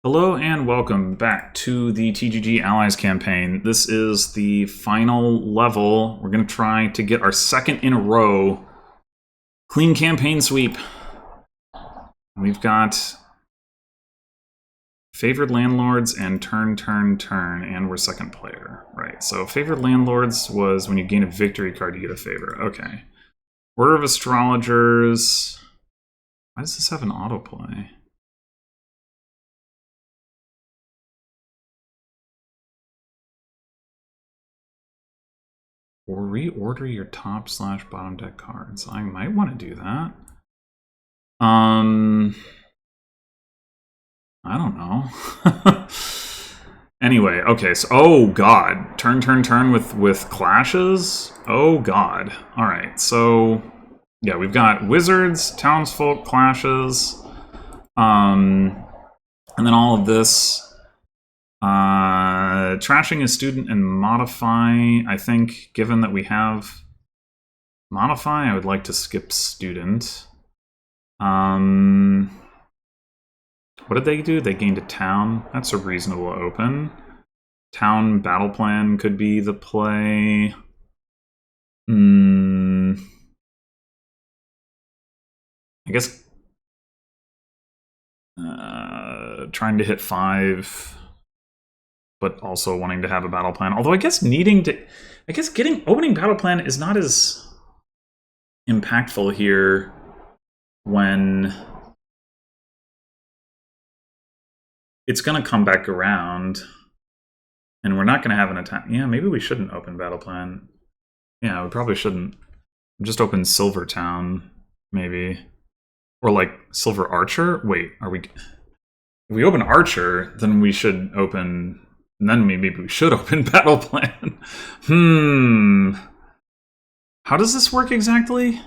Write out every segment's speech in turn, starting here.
Hello and welcome back to the TGG Allies campaign. This is the final level. We're going to try to get our second in a row clean campaign sweep. We've got favored landlords and turn, and we're second player. Right, so favored landlords was when you gain a victory card, you get a favor. Okay. Order of astrologers. Why does this have an autoplay? Or reorder your top/bottom deck cards. I might want to do that. I don't know. Anyway, okay, so oh god. Turn with clashes? Oh god. Alright, so yeah, we've got wizards, townsfolk, clashes, and then all of this. Trashing a student and modify. I think, given that we have modify, I would like to skip student. What did they do? They gained a town. That's a reasonable open. Town battle plan could be the play. I guess trying to hit 5. But also wanting to have a battle plan. Although I guess opening battle plan is not as impactful here when it's going to come back around and we're not going to have an attack. Yeah, maybe we shouldn't open battle plan. Yeah, we probably shouldn't. Just open Silver Town, maybe. Or like Silver Archer? Wait, are we... If we open Archer, then we should open... And then maybe we should open battle plan. How does this work exactly?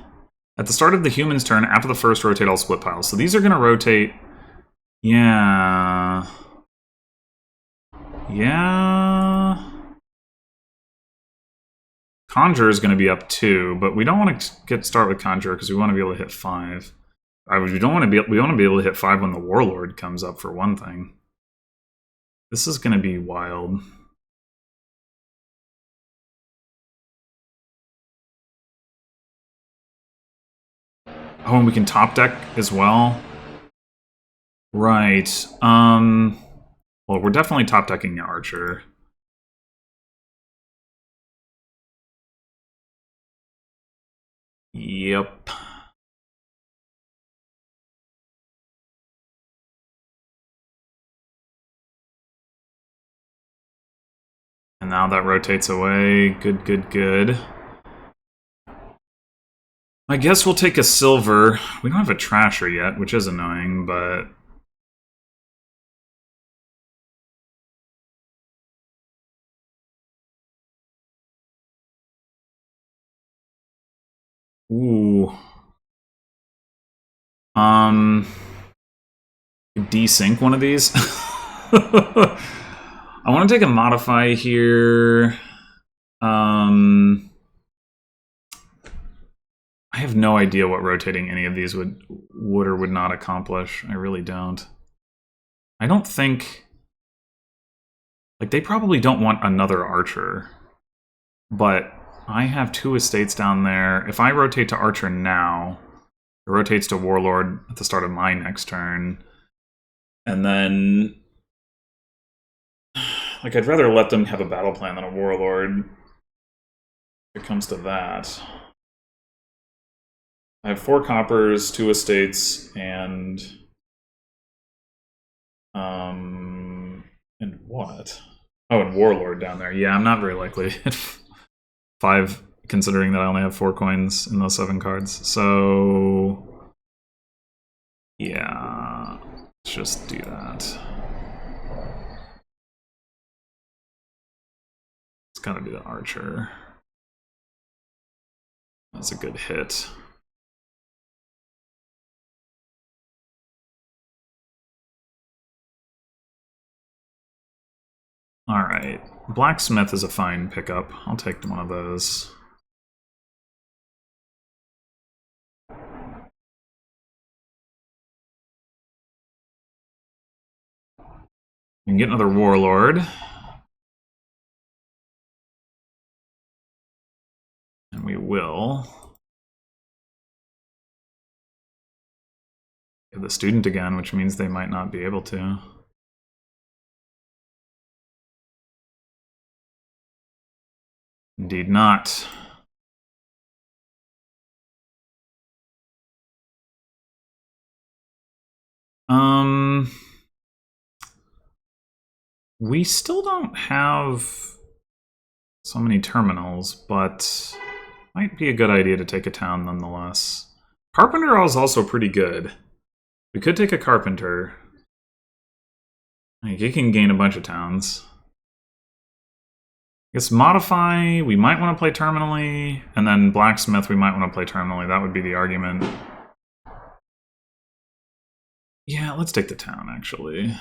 At the start of the human's turn, after the first, rotate all split piles. So these are going to rotate... Yeah... Conjure is going to be up 2, but we don't want to start with Conjure because we want to be able to hit 5. We want to be able to hit 5 when the Warlord comes up, for one thing. This is going to be wild. Oh, and we can top deck as well. Right. Well, we're definitely top decking the Archer. Yep. And now that rotates away. Good. I guess we'll take a silver. We don't have a Trasher yet, which is annoying, but... Ooh. Desync one of these. I want to take a modify here. I have no idea what rotating any of these would or would not accomplish. I really don't. I don't think... Like, they probably don't want another Archer. But I have 2 estates down there. If I rotate to Archer now, it rotates to Warlord at the start of my next turn. And then... Like, I'd rather let them have a battle plan than a Warlord. If it comes to that. I have 4 coppers, 2 estates, and what? Oh, and Warlord down there. Yeah, I'm not very likely to hit 5, considering that I only have 4 coins in those 7 cards. So, yeah, let's just do that. It's gotta be the Archer. That's a good hit. Alright, Blacksmith is a fine pickup. I'll take one of those. We can get another warlord. And we will. Get the student again, which means they might not be able to. Indeed not. We still don't have so many terminals, but might be a good idea to take a town nonetheless. Carpenter is also pretty good. We could take a carpenter. Like, he can gain a bunch of towns. I guess modify, we might want to play terminally, and then blacksmith, we might want to play terminally. That would be the argument. Yeah, let's take the town, actually.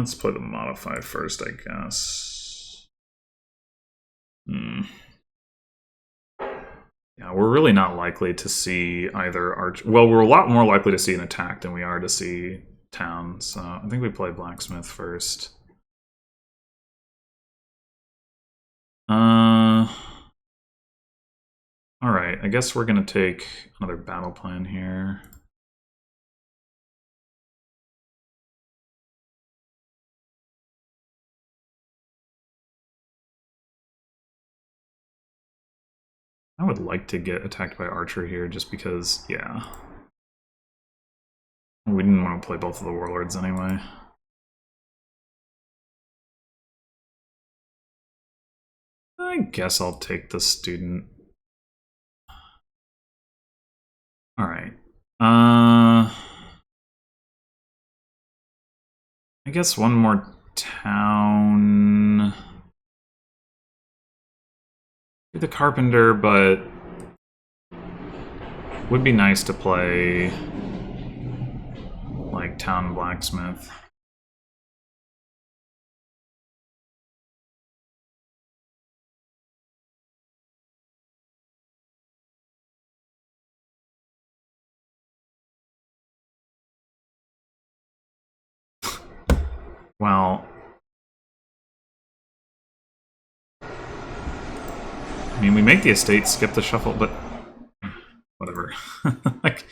Let's play the modify first, I guess. Yeah, we're really not likely to see either arch. Well, we're a lot more likely to see an attack than we are to see town. So I think we play blacksmith first. All right. I guess we're gonna take another battle plan here. I would like to get attacked by archer here just because, yeah. We didn't want to play both of the warlords anyway. I guess I'll take the student. Alright. I guess one more town. The carpenter, but would be nice to play like town blacksmith. Well, I mean, we make the estate skip the shuffle, but whatever. Like,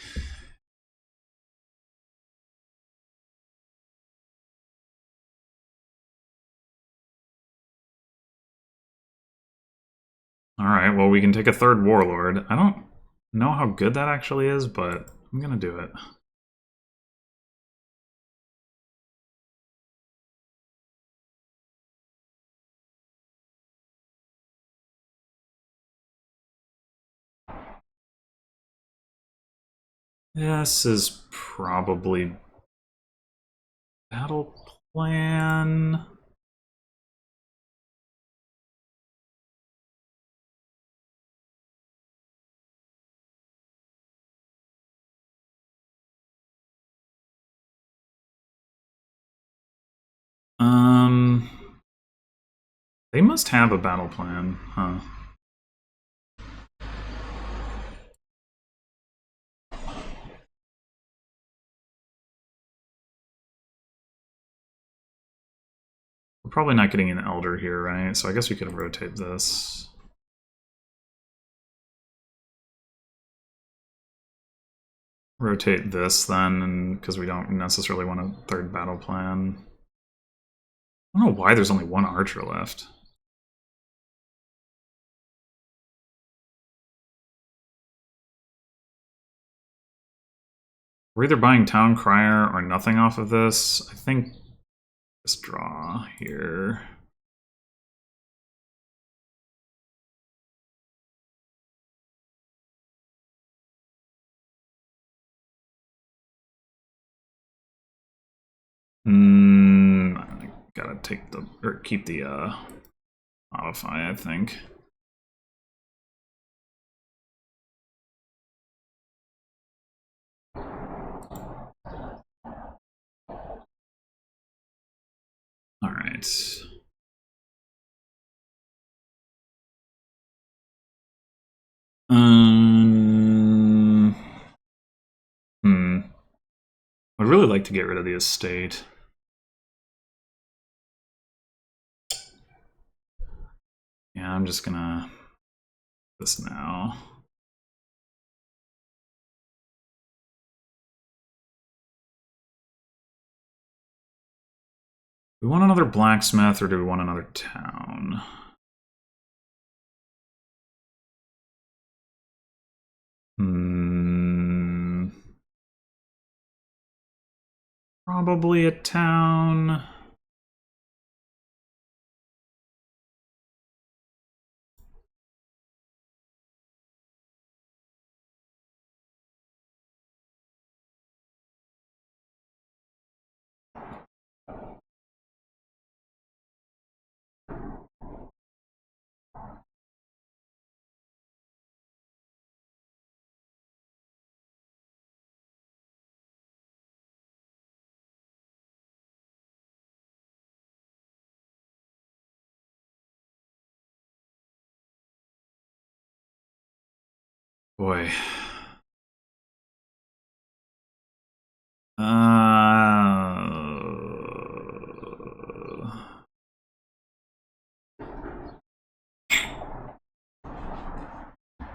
all right, well, we can take a third warlord. I don't know how good that actually is, but I'm gonna do it. This is probably battle plan. They must have a battle plan, huh? We're probably not getting an elder here, right? So I guess we could rotate this. Rotate this then, because we don't necessarily want a third battle plan. I don't know why there's only one archer left. We're either buying Town Crier or nothing off of this. I think this draw here. I gotta take the, or keep the modify, I think. All right. really like to get rid of the estate. Yeah, I'm just gonna this now. Do we want another blacksmith or do we want another town? Probably a town. Boy.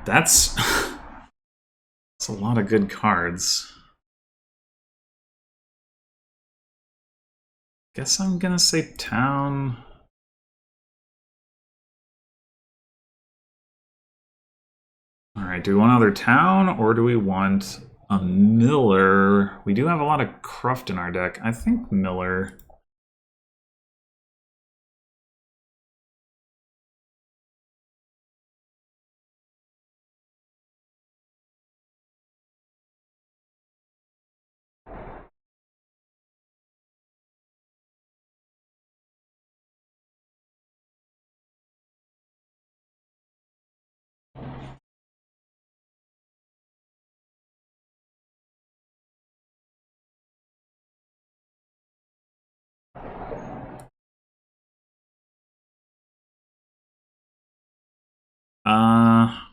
That's a lot of good cards. Guess I'm gonna say town. Alright, do we want another town or do we want a miller? We do have a lot of cruft in our deck. I think miller.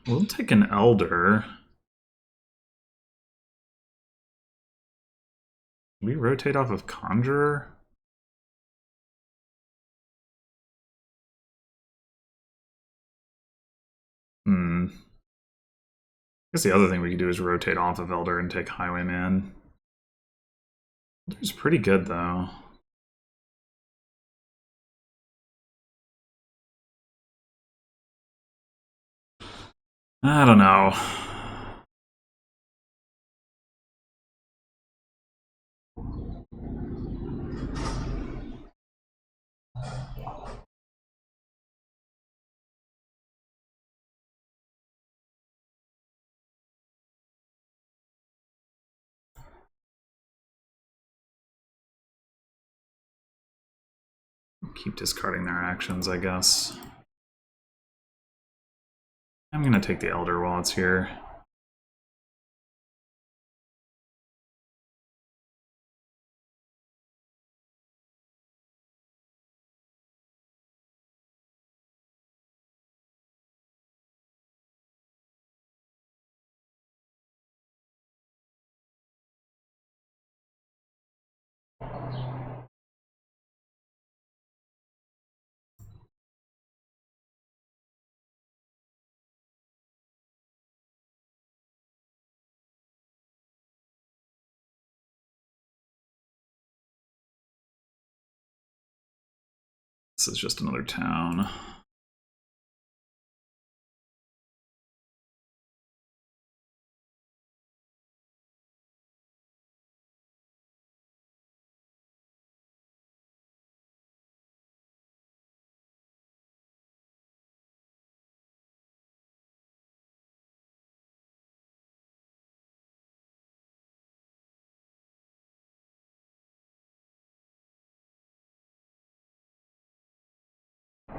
We'll take an elder. We rotate off of conjurer? I guess the other thing we could do is rotate off of elder and take highwayman. Elder's pretty good though. I don't know. Keep discarding their actions, I guess. I'm gonna take the elder while it's here. This is just another town.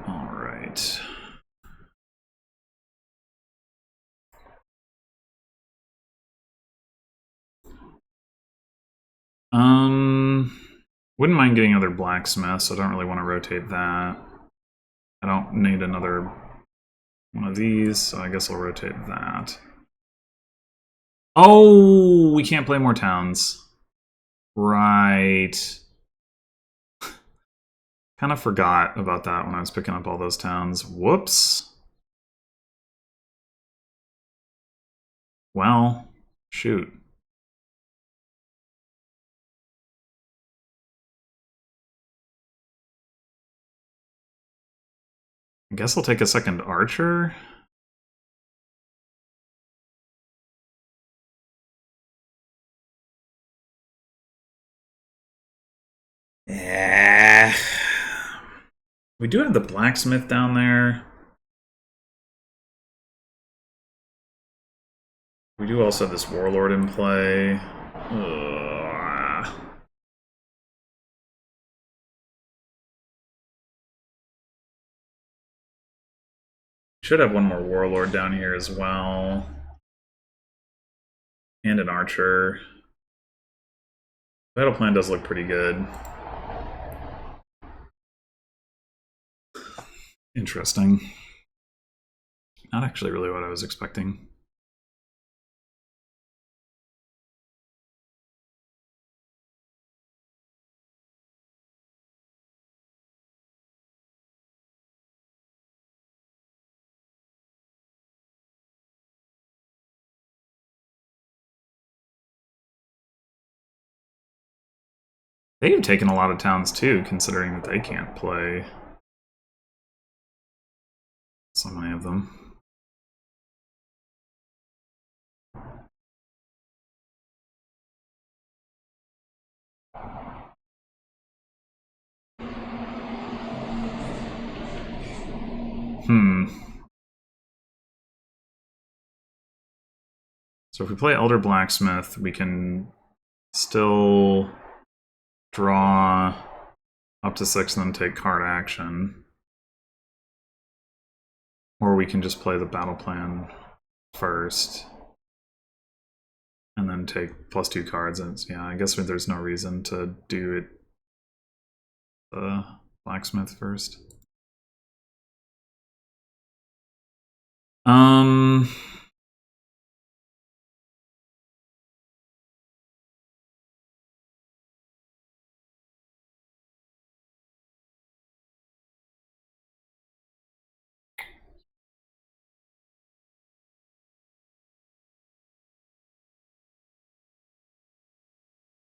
All right. Wouldn't mind getting another blacksmith, so I don't really want to rotate that. I don't need another one of these, so I guess I'll rotate that. Oh, we can't play more towns. Right. Kind of forgot about that when I was picking up all those towns. Whoops. Well, shoot. I guess I'll take a second archer. Yeah. We do have the blacksmith down there. We do also have this warlord in play. Ugh. Should have one more warlord down here as well. And an archer. Battle plan does look pretty good. Interesting. Not actually really what I was expecting. They've taken a lot of towns too, considering that they can't play so many of them. So if we play Elder Blacksmith, we can still draw up to 6 and then take card action. Or we can just play the battle plan first. And then take +2 cards. And yeah, I guess there's no reason to do it the blacksmith first.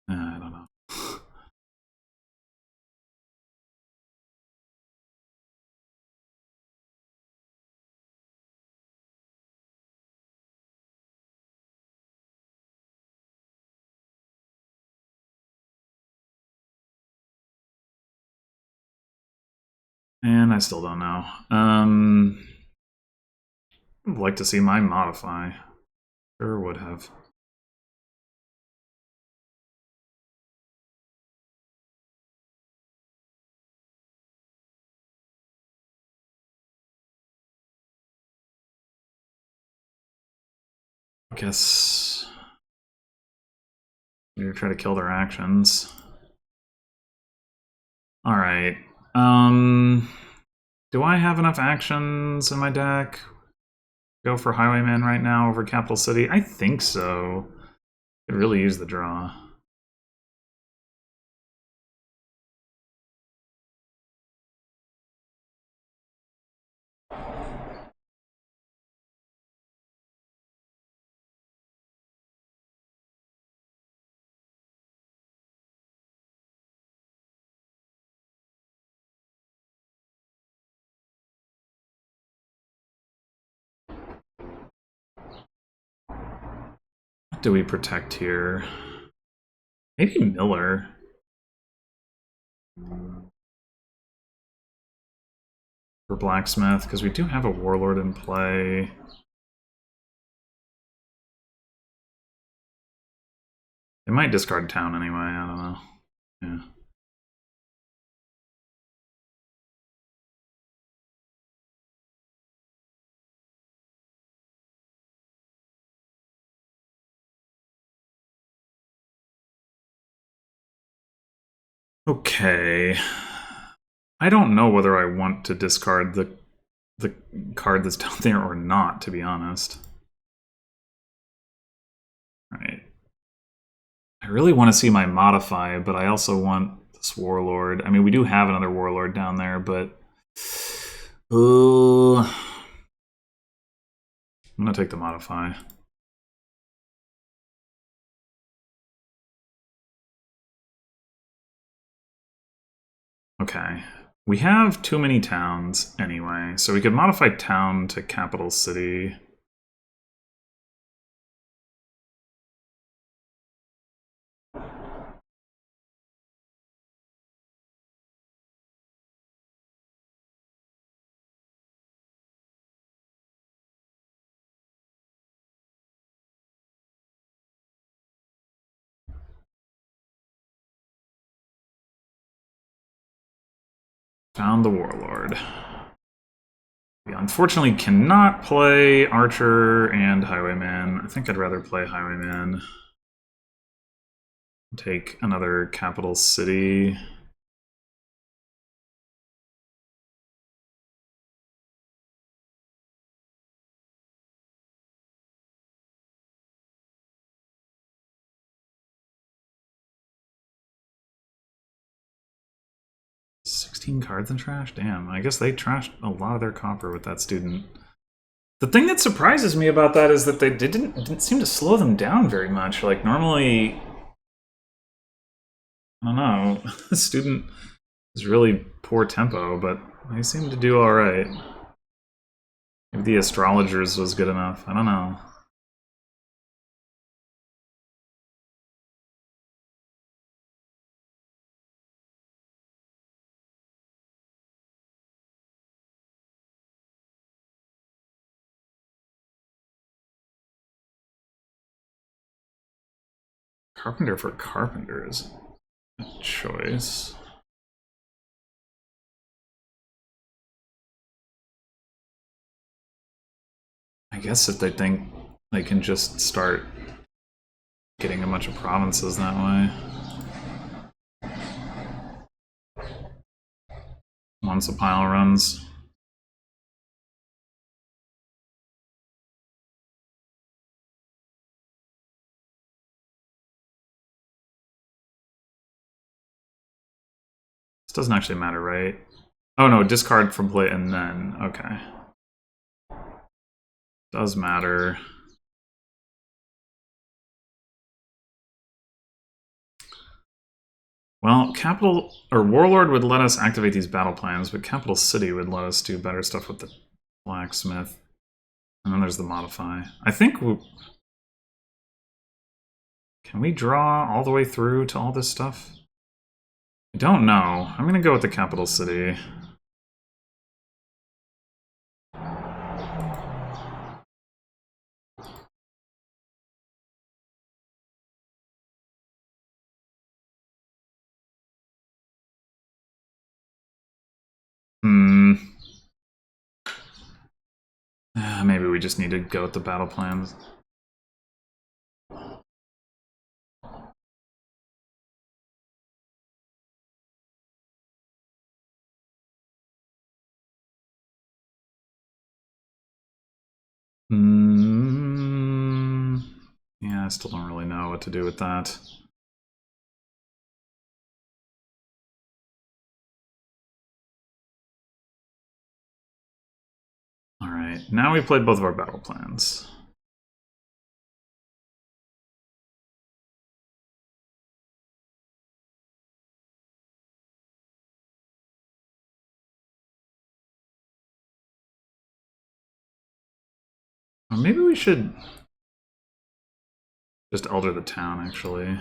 I don't know. And I still don't know. I'd like to see mine modify. Sure would have. I guess you're trying to kill their actions. Alright. Do I have enough actions in my deck? Go for Highwayman right now over Capital City? I think so. Could really use the draw. What do we protect here? Maybe Miller. For Blacksmith, because we do have a Warlord in play. They might discard town anyway, I don't know. Yeah. Okay. I don't know whether I want to discard the card that's down there or not, to be honest. Right. I really want to see my modify, but I also want this warlord. I mean, we do have another warlord down there, but I'm gonna take the modify. Okay. We have too many towns anyway, so we could modify town to capital city. Found the warlord. We unfortunately cannot play archer and highwayman. I think I'd rather play highwayman. Take another capital city. Cards in trash? Damn, I guess they trashed a lot of their copper with that student. The thing that surprises me about that is that they didn't seem to slow them down very much. Like, normally, I don't know, the student is really poor tempo, but they seem to do alright. Maybe the astrologers was good enough, I don't know. Carpenter for carpenter is a choice. I guess if they think they can just start getting a bunch of provinces that way. Once a pile runs. This doesn't actually matter, right? Oh no, discard from play and then, okay. Does matter. Well, Capital or Warlord would let us activate these battle plans, but Capital City would let us do better stuff with the blacksmith. And then there's the modify. I think can we draw all the way through to all this stuff? I don't know. I'm gonna go with the Capital City. Maybe we just need to go with the battle plans. Yeah, I still don't really know what to do with that. Alright, now we played both of our battle plans. Or maybe we should just elder the town, actually.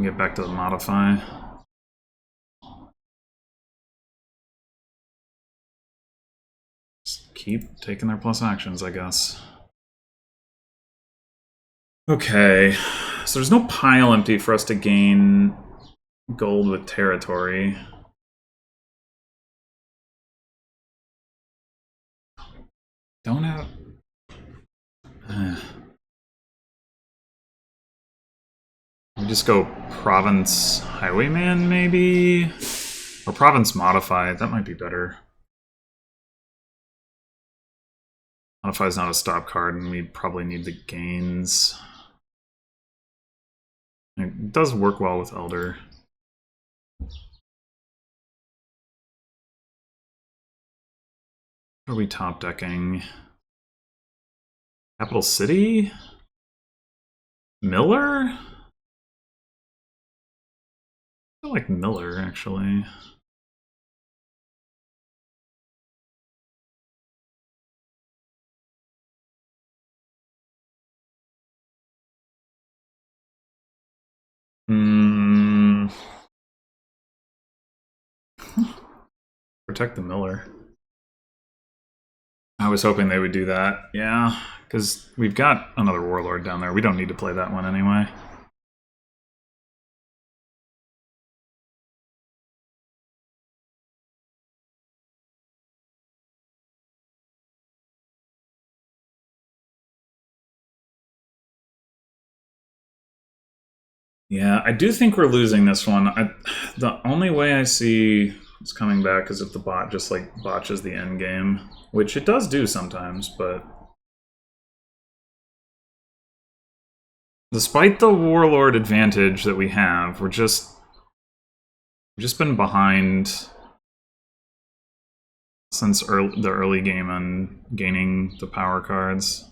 Get back to the modify. Just keep taking their plus actions, I guess. Okay, so there's no pile empty for us to gain gold with territory. Don't have... We just go Province Highwayman, maybe? Or Province Modify, that might be better. Modify is not a stop card, and we probably need the gains. It does work well with Elder. What are we top decking? Capital City? Miller? I feel like Miller, actually. Protect the Miller. I was hoping they would do that. Yeah, because we've got another Warlord down there. We don't need to play that one anyway. Yeah, I do think we're losing this one. The only way I see it's coming back is if the bot just like botches the end game, which it does do sometimes, but despite the Warlord advantage that we have, we've just been behind since the early game on gaining the power cards.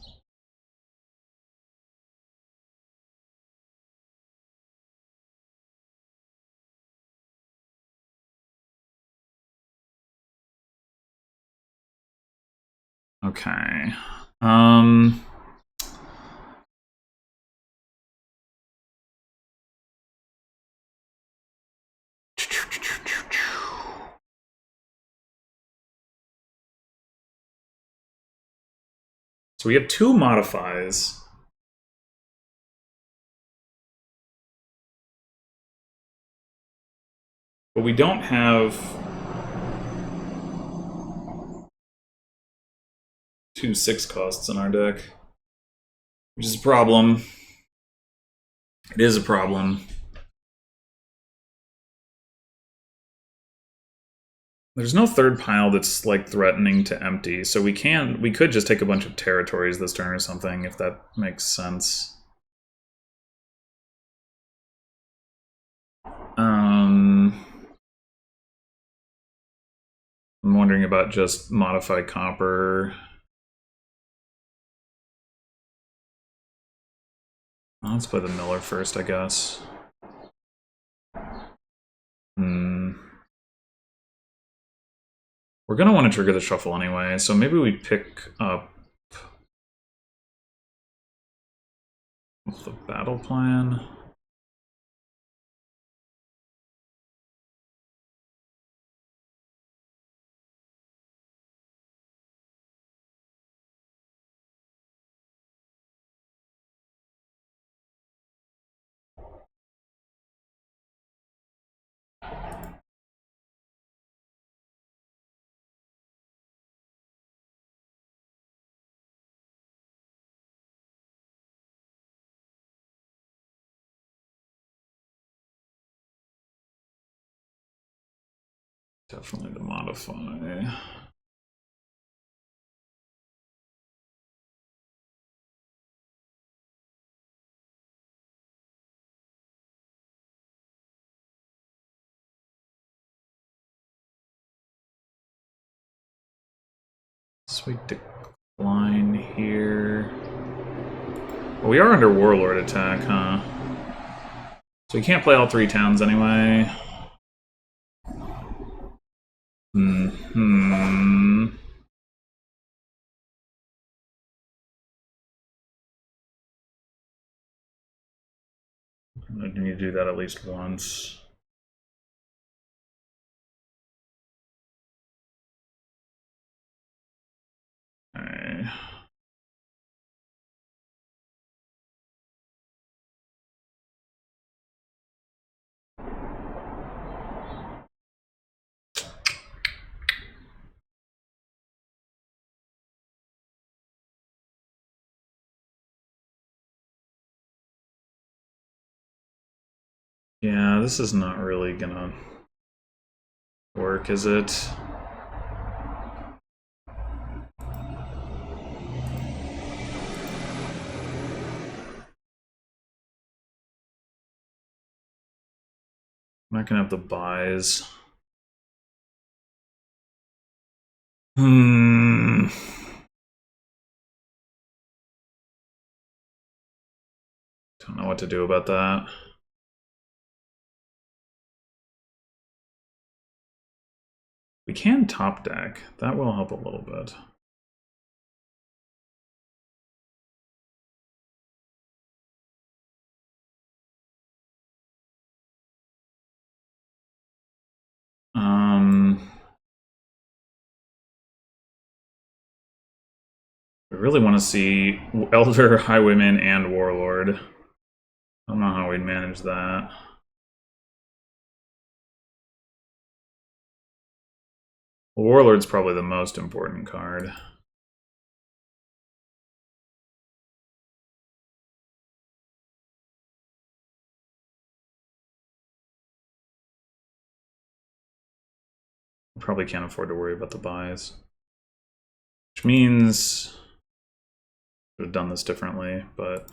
Okay. So we have two modifies. But we don't have two 6 costs in our deck, which is a problem. It is a problem. There's no third pile that's like threatening to empty, so we could just take a bunch of territories this turn or something, if that makes sense. I'm wondering about just modify copper. Let's play the Miller first, I guess. We're gonna want to trigger the shuffle anyway, so maybe we pick up the battle plan. Definitely the modify. Sweet decline here. Well, we are under Warlord attack, huh? So we can't play all 3 towns anyway. I need to do that at least once. Okay. Yeah, this is not really gonna work, is it? I'm not gonna have the buys. Hmm. Don't know what to do about that. We can top deck. That will help a little bit. I really want to see Elder, Highwayman, and Warlord. I don't know how we'd manage that. Warlord's probably the most important card. Probably can't afford to worry about the buys. Which means I should have done this differently, but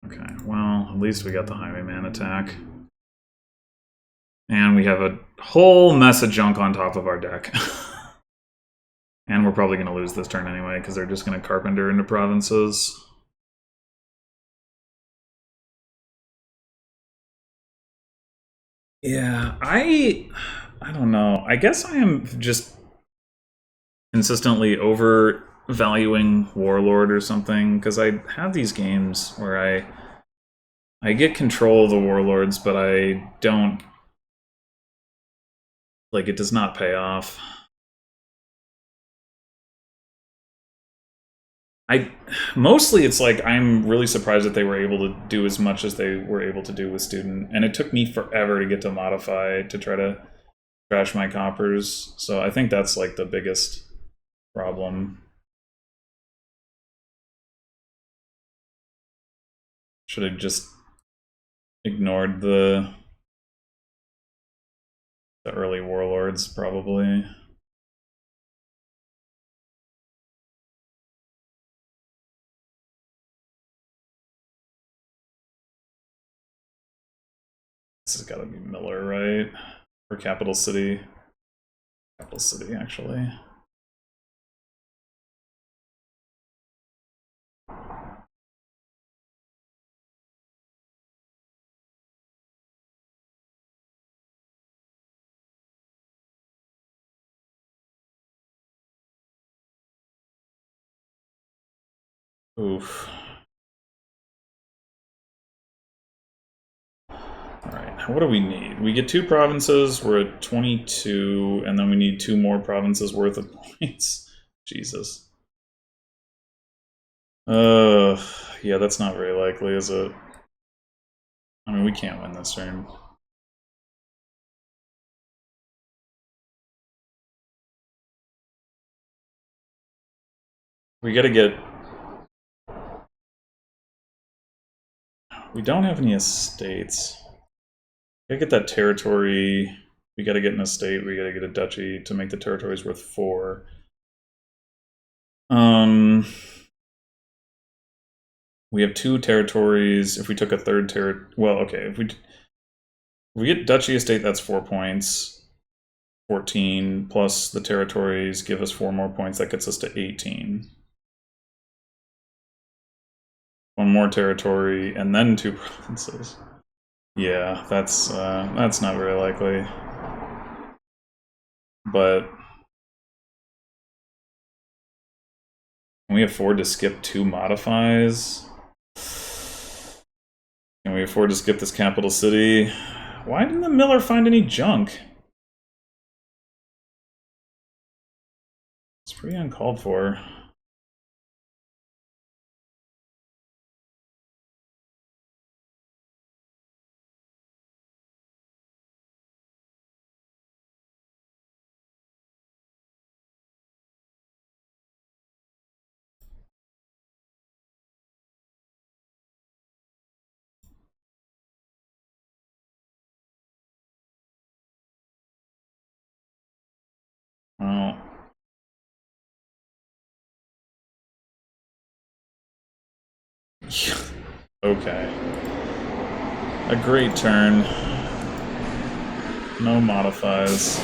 okay, well, at least we got the Highwayman attack. And we have a whole mess of junk on top of our deck. And we're probably going to lose this turn anyway, because they're just going to Carpenter into provinces. Yeah, I don't know. I guess I am just consistently overvaluing Warlord or something, because I have these games where I get control of the Warlords, but I don't, like, it does not pay off. Mostly it's like I'm really surprised that they were able to do as much as they were able to do with Student, and it took me forever to get to Modify to try to trash my coppers, so I think that's like the biggest problem. Should have just ignored the early Warlords, probably. This has got to be Miller, right? Or Capital City. Capital City, actually. Oof. Alright, what do we need? We get 2 provinces, we're at 22, and then we need 2 more provinces worth of points. Jesus. Yeah, that's not very likely, is it? I mean, we can't win this turn. We gotta get... We don't have any estates. We gotta get that territory. We gotta get an estate, we gotta get a duchy to make the territories worth 4. We have 2 territories. If we took a third territory... Well, okay, if we get duchy estate, that's 4 points. 14 plus the territories give us 4 more points. That gets us to 18. 1 more territory, and then 2 provinces. Yeah, that's not very likely. But can we afford to skip 2 modifies? Can we afford to skip this capital city? Why didn't the Miller find any junk? It's pretty uncalled for. Well, okay. A great turn. No modifies.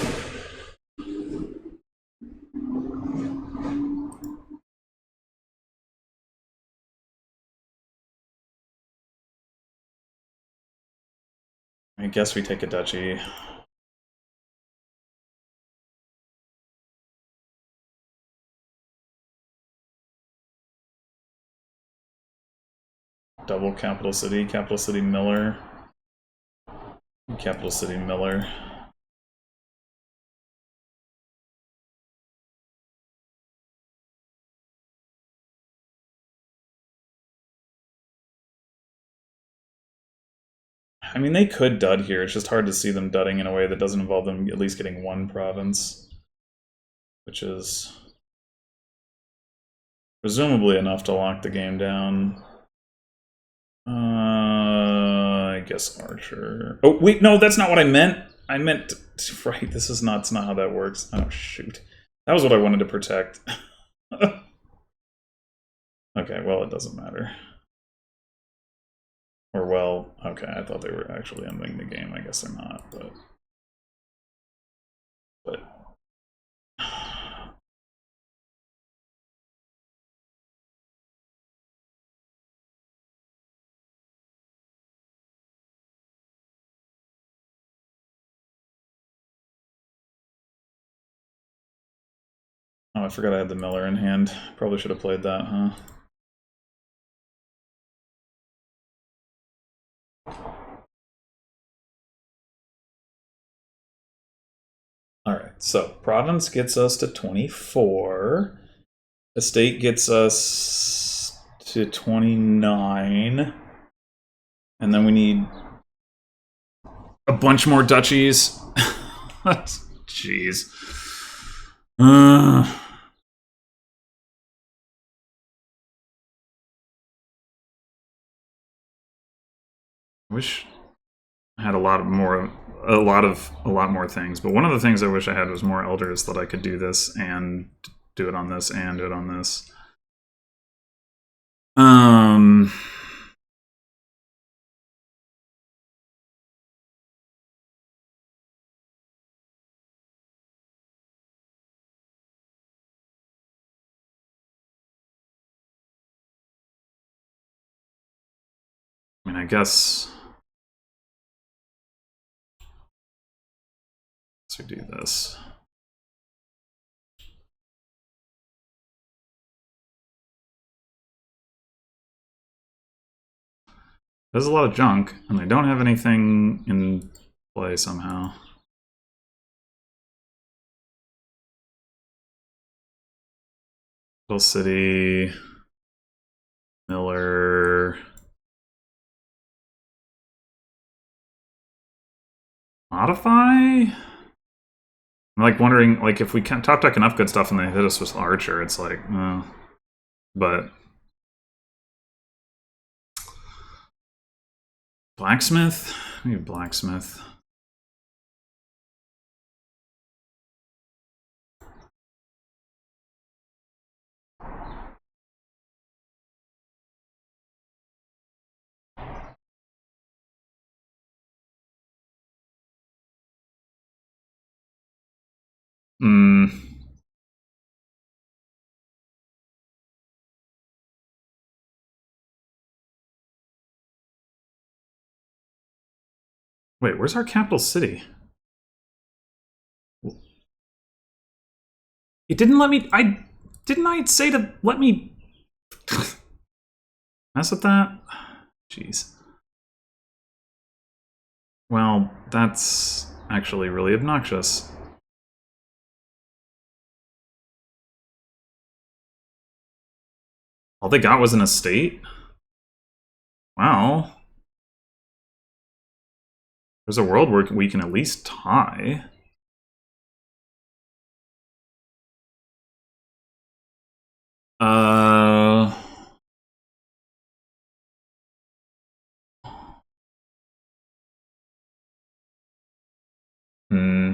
I guess we take a duchy. Double capital city Miller. Capital city Miller. I mean, they could dud here. It's just hard to see them dudding in a way that doesn't involve them at least getting one province, which is presumably enough to lock the game down. I guess Archer. Oh wait, no, that's not what I meant. I meant right. This is not. It's not how that works. Oh shoot, that was what I wanted to protect. Okay, well it doesn't matter. Or well, okay, I thought they were actually ending the game. I guess they're not, but oh, I forgot I had the Miller in hand. Probably should have played that, huh? Alright, so province gets us to 24. Estate gets us to 29. And then we need a bunch more duchies. Jeez. Wish I had a lot more things, but one of the things I wish I had was more elders that I could do this and do it on this and do it on this. I mean, I guess we do this. There's a lot of junk, and they don't have anything in play somehow. Little City, Miller, modify. I'm like wondering, like if we can top deck enough good stuff and they hit us with Archer, it's like, but blacksmith, maybe blacksmith. Wait, where's our capital city? It didn't let me. Didn't I say to let me mess with that? Jeez. Well, that's actually really obnoxious. All they got was an estate? Wow. There's a world where we can at least tie. Hmm.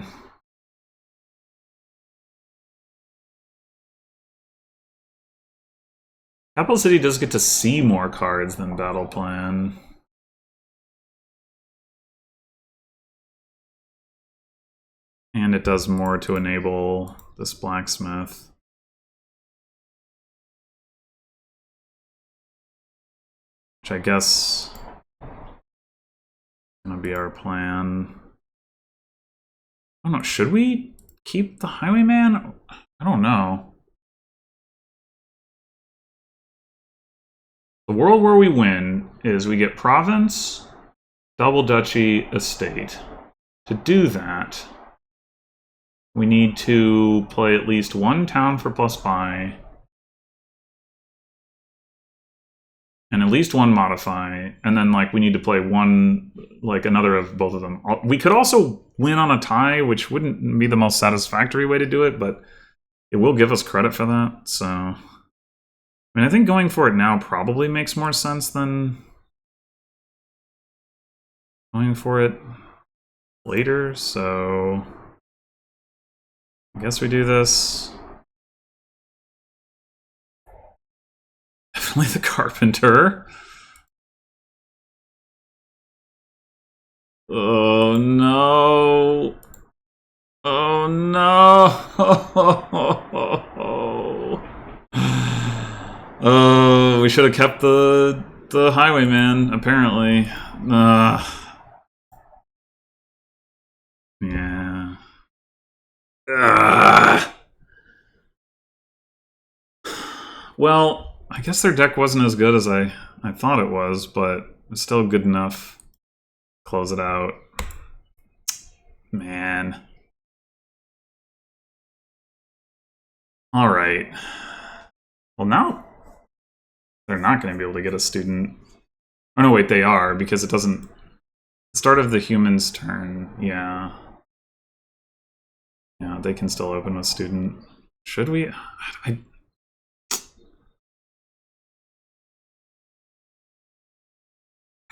Capital City does get to see more cards than Battle Plan. And it does more to enable this blacksmith. Which I guess is gonna be our plan. I don't know, should we keep the Highwayman? I don't know. The world where we win is we get province, double duchy, estate. To do that, we need to play at least one town for plus buy, and at least one modify, and then like we need to play one, like another of both of them. We could also win on a tie, which wouldn't be the most satisfactory way to do it, but it will give us credit for that, so... I mean, I think going for it now probably makes more sense than going for it later, so... I guess we do this. Definitely the carpenter. Oh no. Oh no. Oh, we should have kept the Highwayman, apparently. Yeah. Well, I guess their deck wasn't as good as I thought it was, but it's still good enough. Close it out. Man. Alright. Well, now they're not going to be able to get a student. Oh, no, wait, they are, because it doesn't... Start of the human's turn, yeah. Yeah, they can still open with student. Should we? I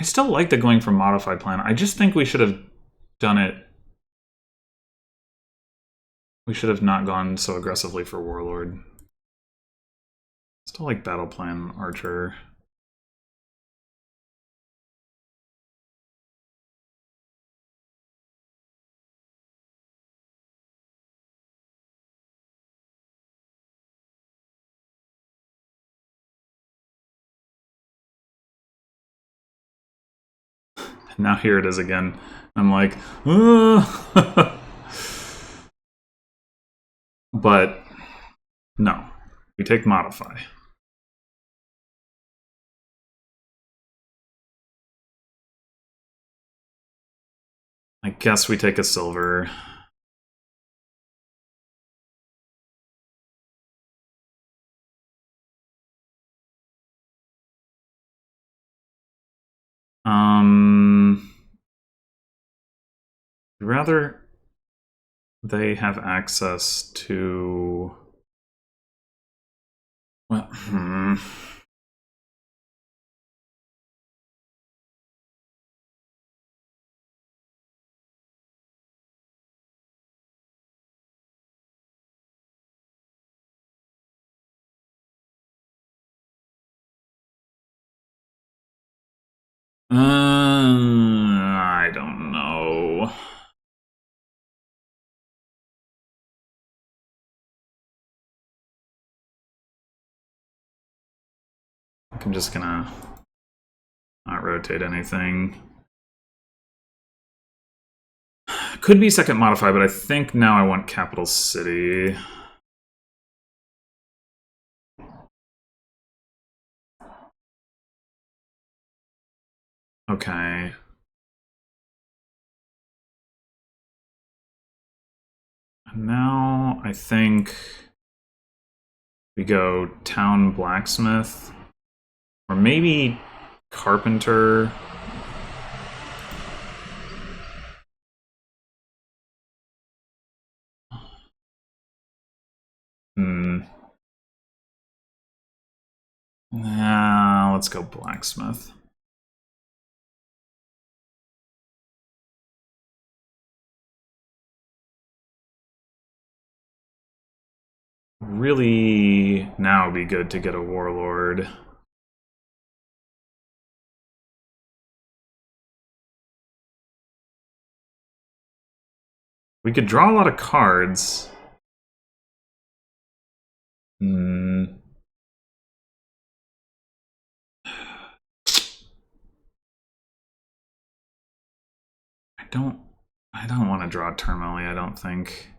still like the going for modified plan. I just think we should have done it. We should have not gone so aggressively for Warlord. Still like battle plan Archer. Now here it is again. I'm like, but no, we take modify. I guess we take a silver. Rather they have access to... Well, I don't know. I'm just gonna not rotate anything. Could be second modify, but I think now I want capital city. Okay. And now I think we go town blacksmith, or maybe carpenter. Nah, let's go blacksmith. really now be good to get a warlord. We could draw a lot of cards. I don't want to draw Termali, I don't think.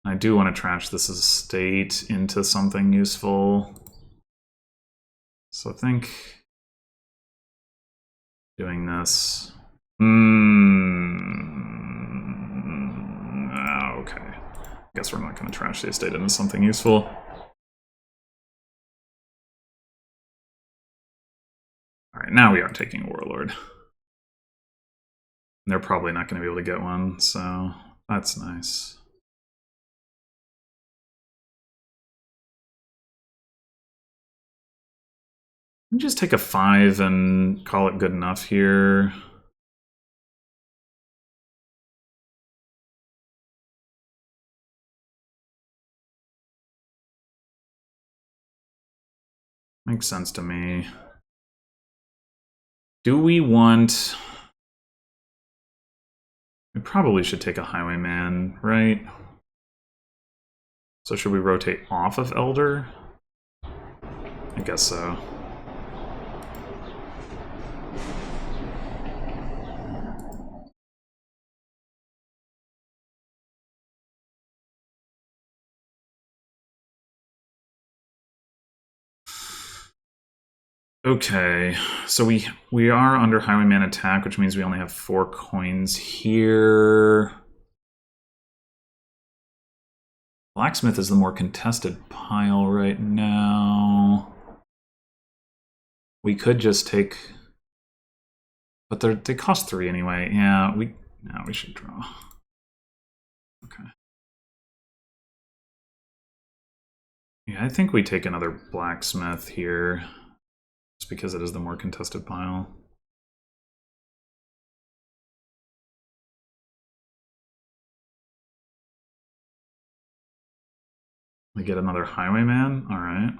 I do want to trash this estate into something useful. So I think doing this. Okay. Guess we're not going to trash the estate into something useful. Alright, now we are taking a warlord. They're probably not going to be able to get one, so that's nice. Let me just take a 5 and call it good enough here. Makes sense to me. Do we want... We probably should take a Highwayman, right? So should we rotate off of Elder? I guess so. Okay, so we are under Highwayman attack, which means we only have 4 coins here. Blacksmith is the more contested pile right now. We could just take... But they cost 3 anyway. Yeah, we should draw. Okay. Yeah, I think we take another blacksmith here. Just because it is the more contested pile. We get another Highwayman? Alright.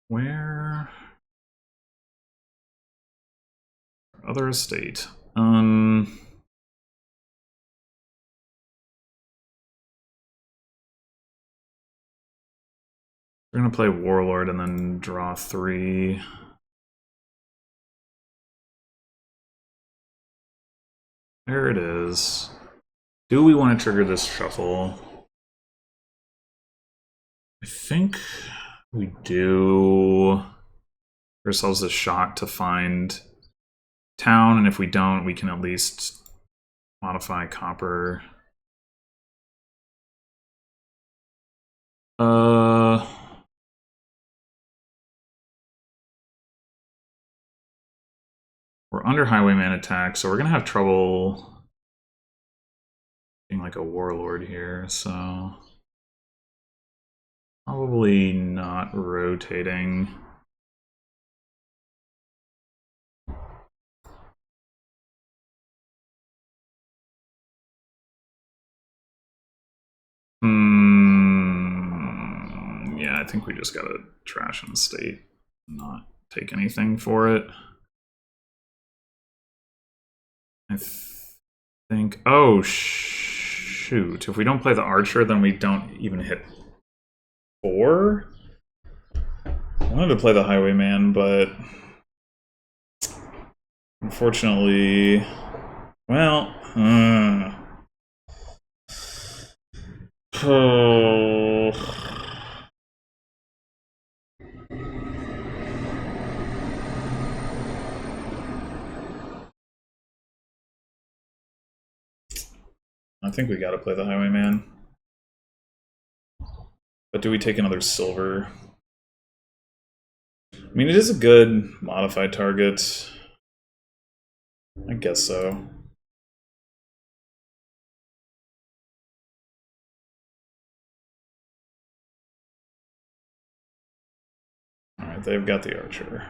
Where? Other estate. We're gonna play Warlord and then draw 3. There it is. Do we want to trigger this shuffle? I think we do. Give ourselves a shot to find town, and if we don't, we can at least modify copper. We're under Highwayman attack, so we're gonna have trouble being like a warlord here, so probably not rotating. Yeah, I think we just gotta trash an estate, not take anything for it. I think... Oh, shoot. If we don't play the archer, then we don't even hit 4? I wanted to play the Highwayman, but... Unfortunately... Well... I think we gotta play the Highwayman. But do we take another silver? I mean, it is a good modified target. I guess so. Alright, they've got the archer.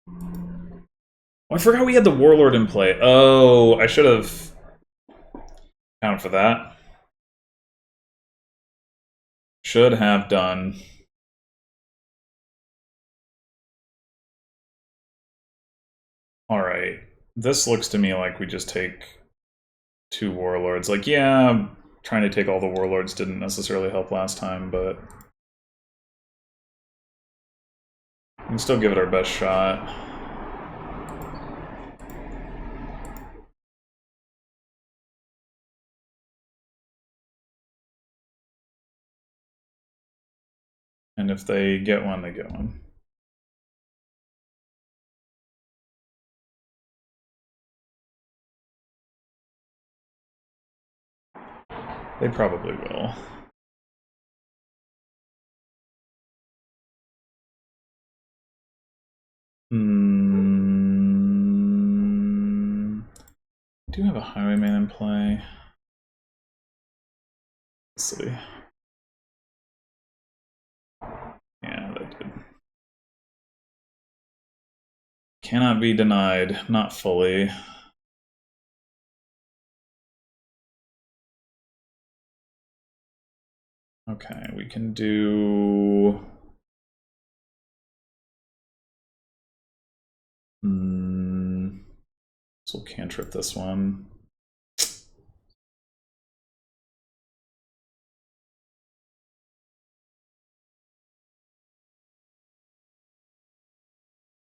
Oh, I forgot we had the warlord in play. Oh, I should have accounted for that. Should have done. Alright. This looks to me like we just take 2 warlords. Like, yeah, trying to take all the warlords didn't necessarily help last time, but we can still give it our best shot. And if they get one, they get one. They probably will. I do have a highwayman in play. Let's see. Yeah, that did. Cannot be denied. Not fully. Okay, we can do... So we'll cantrip this one.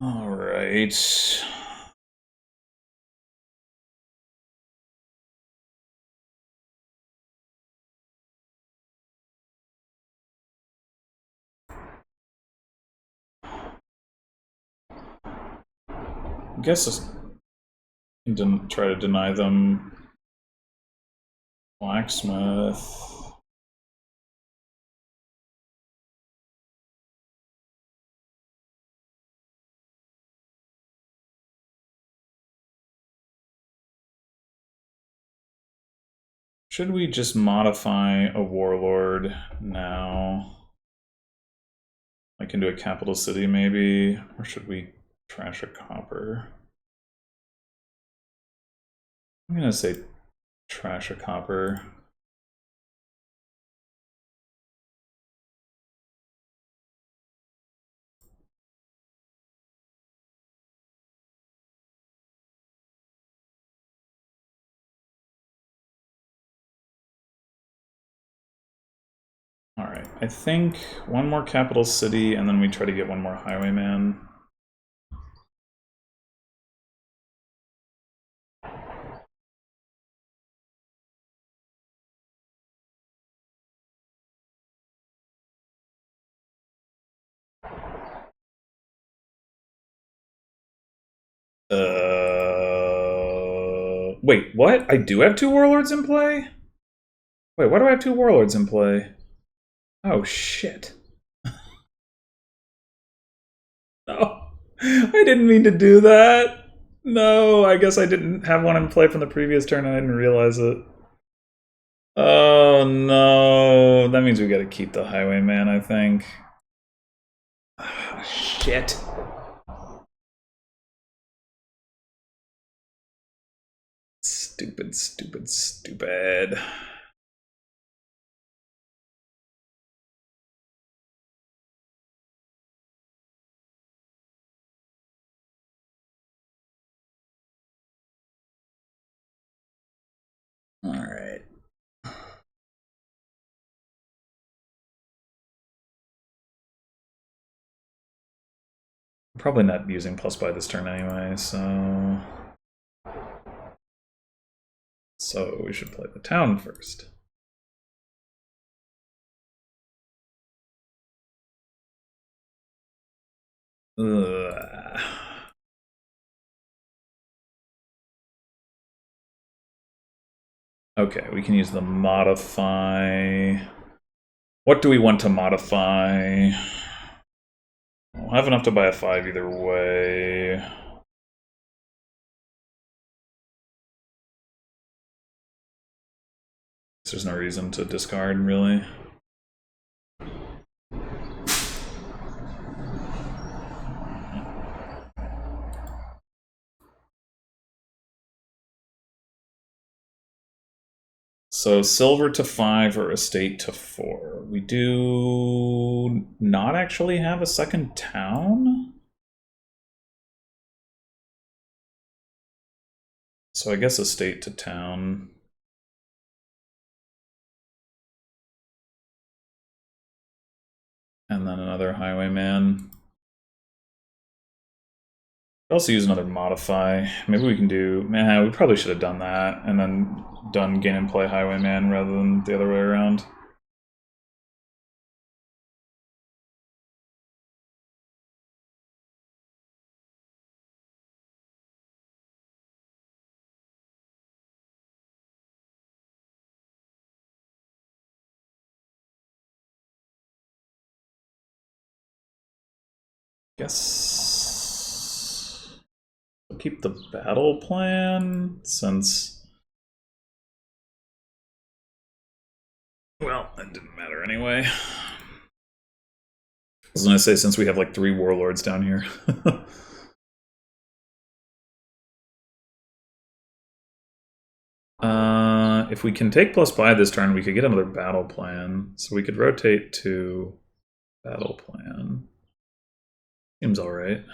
All right. I guess I can try to deny them blacksmith. Should we just modify a warlord now? Like into a capital city maybe? Or should we trash a copper? I'm gonna say trash a copper. Alright, I think one more capital city and then we try to get one more highwayman. Wait, what? I do have 2 warlords in play? Wait, why do I have 2 warlords in play? Oh, shit. Oh, I didn't mean to do that. No, I guess I didn't have one in play from the previous turn and I didn't realize it. Oh, no. That means we gotta keep the highwayman, I think. Oh, shit. Stupid, stupid, stupid. All right. Probably not using plus by this turn anyway, so we should play the town first. Ugh. Okay, we can use the modify. What do we want to modify? We'll have enough to buy a 5 either way. There's no reason to discard, really. So silver to 5 or estate to 4. We do not actually have a second town. So I guess estate to town. And then another highwayman. Also use another modify. Maybe we can do. Man, we probably should have done that and then done gain and play highwayman rather than the other way around. Guess we'll keep the battle plan since. Well, it didn't matter anyway. I was gonna say since we have like 3 warlords down here. If we can take plus buy this turn, we could get another battle plan. So we could rotate to battle plan. Seems alright.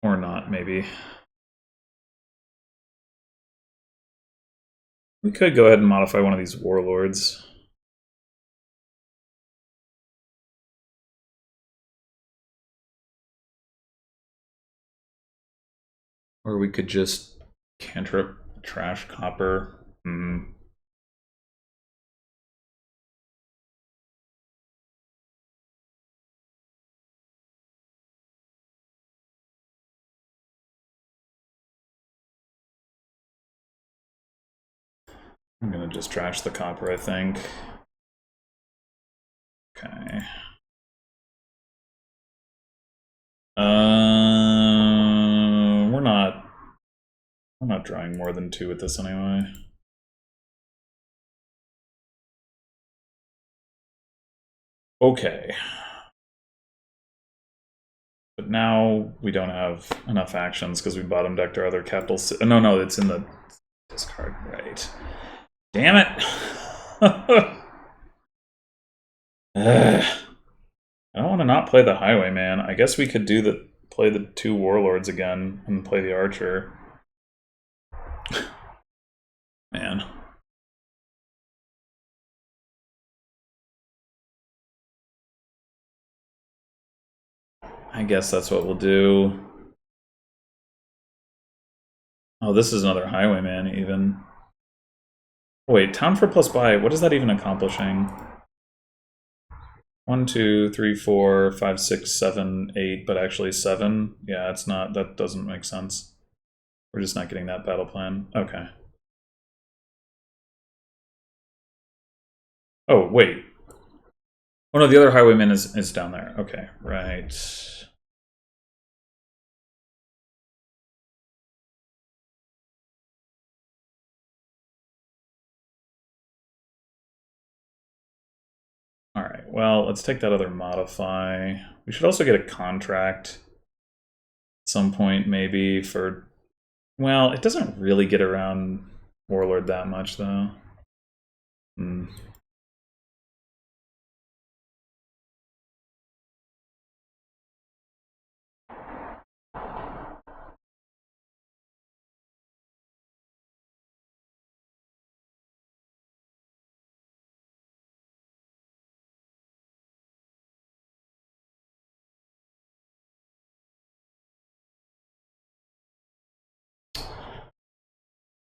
Or not, maybe. We could go ahead and modify one of these warlords. Or we could just cantrip trash copper. I'm gonna just trash the copper, I think. Okay. We're not drawing more than 2 with this anyway. Okay. But now we don't have enough actions because we bottom decked our other capital. No, it's in the discard. Right. Damn it. I don't want to not play the highwayman. I guess we could play the 2 warlords again and play the archer. Man. I guess that's what we'll do. Oh, this is another highwayman even. Wait, town for plus buy, what is that even accomplishing? 1, 2, 3, 4, 5, 6, 7, 8, but actually 7? Yeah, it's not, that doesn't make sense. We're just not getting that battle plan. Okay. Oh, wait. Oh no, the other highwayman is down there. Okay, right. Alright, well, let's take that other modify. We should also get a contract at some point, maybe, for... Well, it doesn't really get around Warlord that much, though.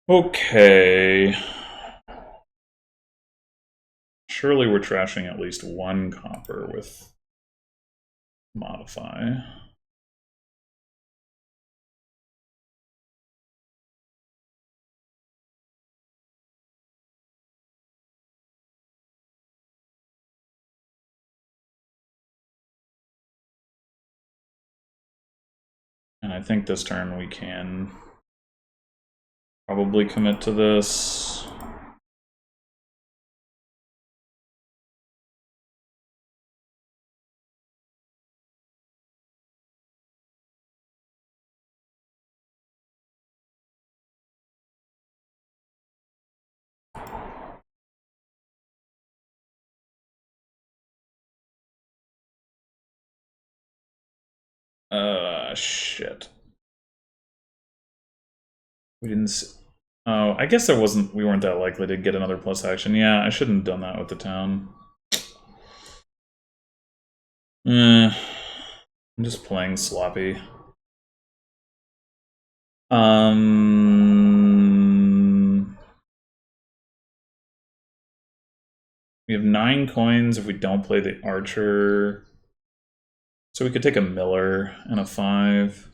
Okay. Surely we're trashing at least 1 copper with modify. And I think this turn we can probably commit to this. Shit. We didn't. Oh, I guess there wasn't. We weren't that likely to get another plus action. Yeah, I shouldn't have done that with the town. I'm just playing sloppy. We have 9 coins if we don't play the archer. So we could take a miller and a 5.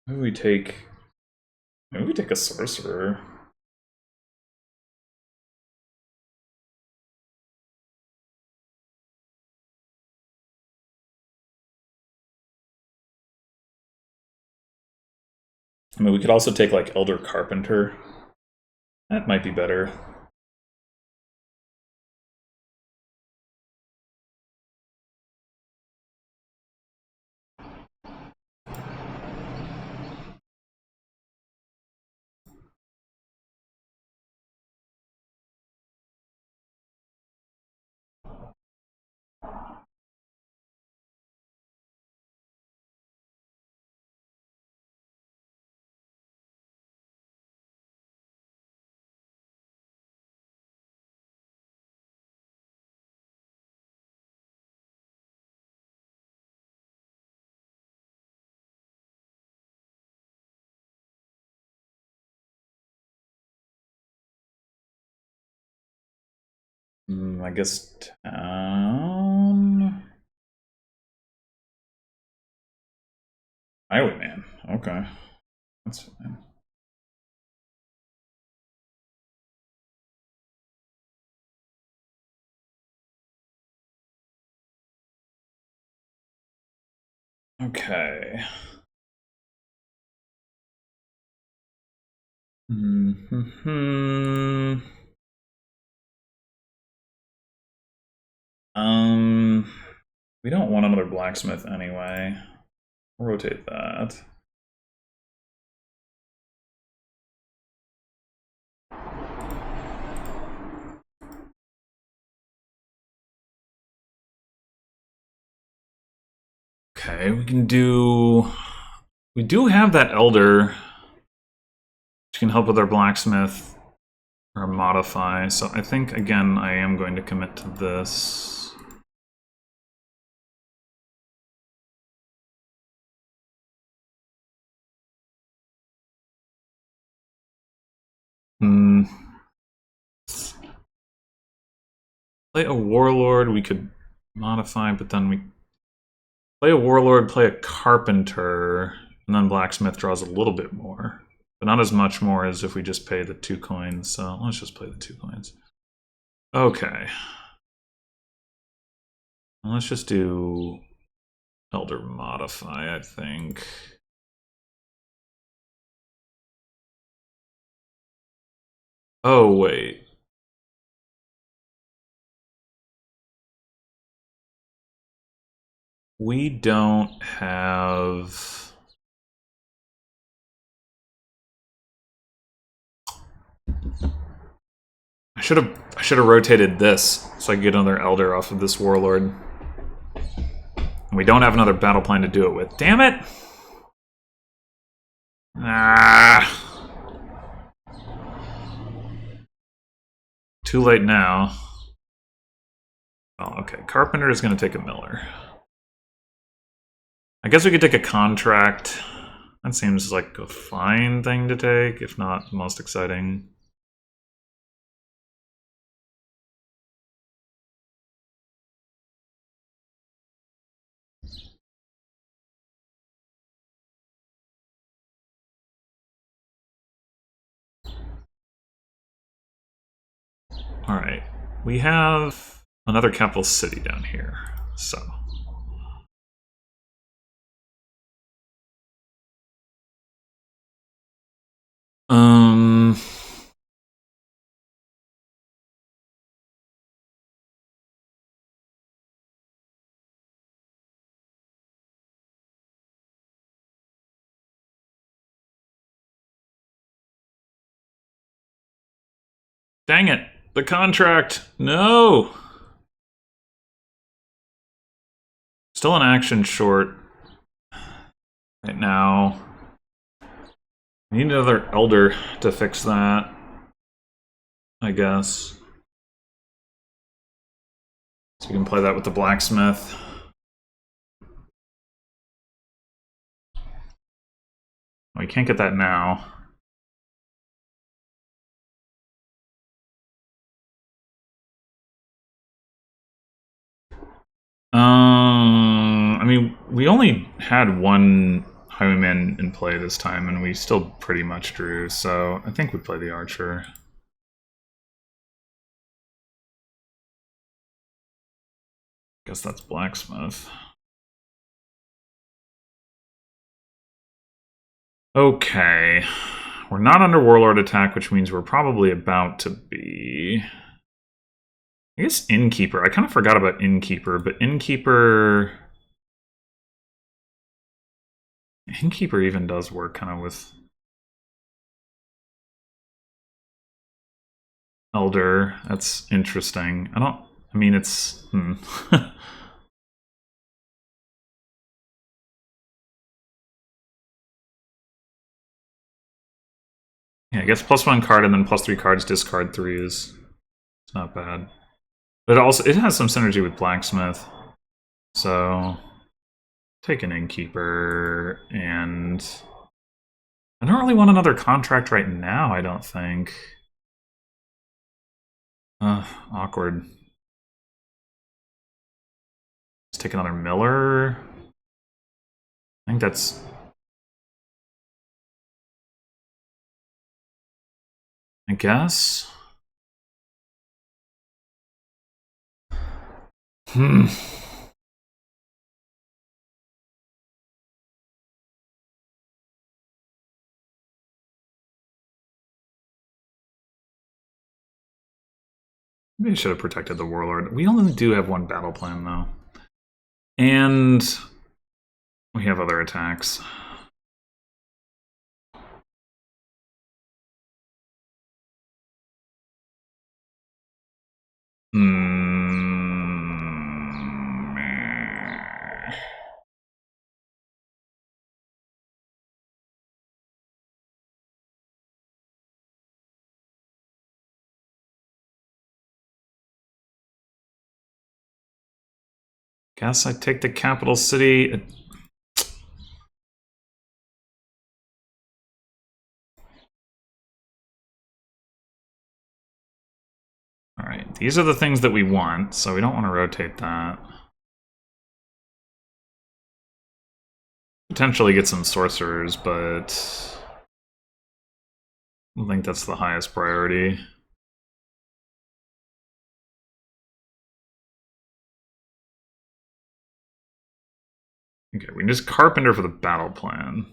Maybe we take a sorcerer. I mean, we could also take like Elder Carpenter. That might be better. I guess town. Highwayman. Okay, that's fine. Okay. We don't want another blacksmith anyway. We'll rotate that. Okay, we can do. We do have that elder, which can help with our blacksmith or modify. So I think again I am going to commit to this. Play a warlord. We could modify, but then we play a warlord, play a carpenter, and then blacksmith draws a little bit more. But not as much more as if we just pay the 2 coins, so let's just play the 2 coins. Okay. Well, let's just do Elder Modify, I think. Oh, wait. We don't have... I should have rotated this so I could get another Elder off of this Warlord. And we don't have another battle plan to do it with. Damn it! Ah! Too late now. Oh, okay. Carpenter is going to take a miller. I guess we could take a contract. That seems like a fine thing to take, if not the most exciting. Alright. we have another capital city down here, so. Dang it! The contract! No! Still an action short right now. We need another elder to fix that, I guess. So we can play that with the blacksmith. We can't get that now. I mean, we only had one highwayman in play this time, and we still pretty much drew, so I think we play the archer. Guess that's blacksmith. Okay. We're not under warlord attack, which means we're probably about to be... I guess innkeeper. I kind of forgot about innkeeper, but innkeeper even does work kind of with elder. That's interesting. I mean, it's... Yeah, I guess +1 card and then +3 cards, discard 3 is not bad. But it has some synergy with blacksmith. So take an innkeeper, and I don't really want another contract right now, I don't think. Awkward. Let's take another miller. I think that's... I guess. Maybe I should have protected the warlord. We only do have one battle plan, though. And we have other attacks. Guess I take the capital city. Alright, these are the things that we want, so we don't want to rotate that. Potentially get some sorcerers, but I don't think that's the highest priority. Okay, we can just carpenter for the battle plan.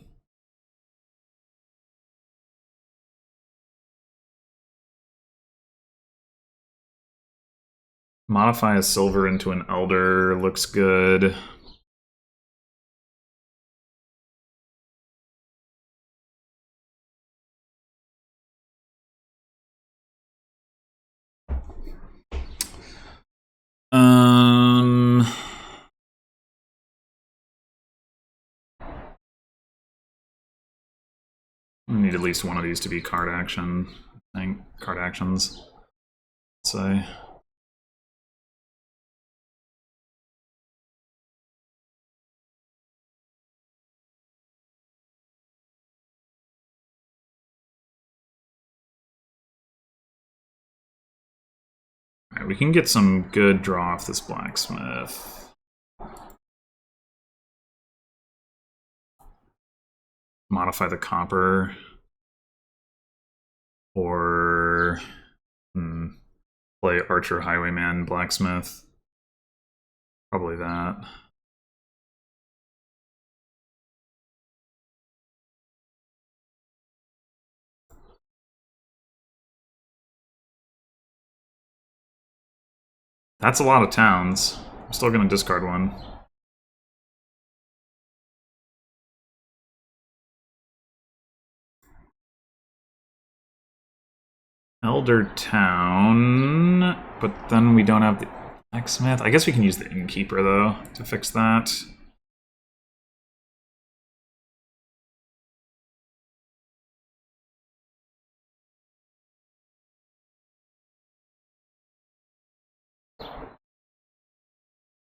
Modify a silver into an elder looks good. I need at least one of these to be card action. I think card actions. Let's say. Alright, we can get some good draw off this blacksmith. Modify the copper. Or play Archer, Highwayman, Blacksmith. Probably that. That's a lot of towns. I'm still going to discard one. Elder Town, but then we don't have the blacksmith. I guess we can use the innkeeper though to fix that.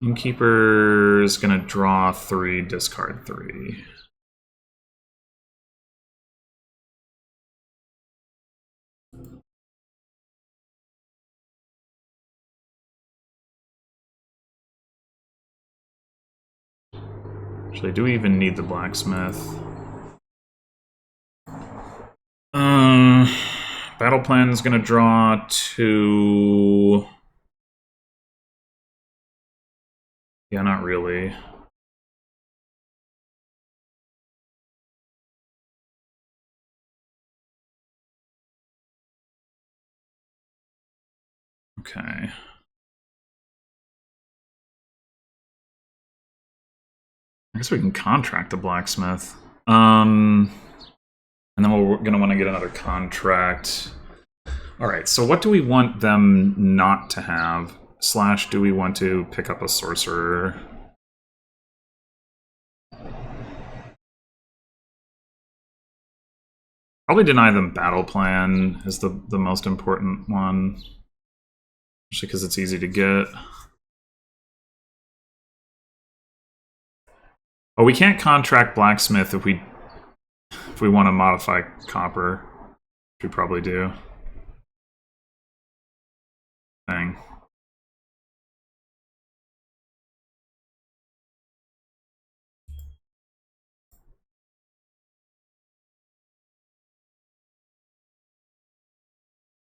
Innkeeper is gonna draw 3, discard 3. Actually, do we even need the blacksmith? Battle plan is gonna draw 2. Yeah, not really. Okay. I guess we can contract a blacksmith. And then we're going to want to get another contract. Alright, so what do we want them not to have? / do we want to pick up a sorcerer? Probably deny them battle plan is the most important one. Especially because it's easy to get. Oh, we can't contract blacksmith if we want to modify copper, which we probably do. Dang.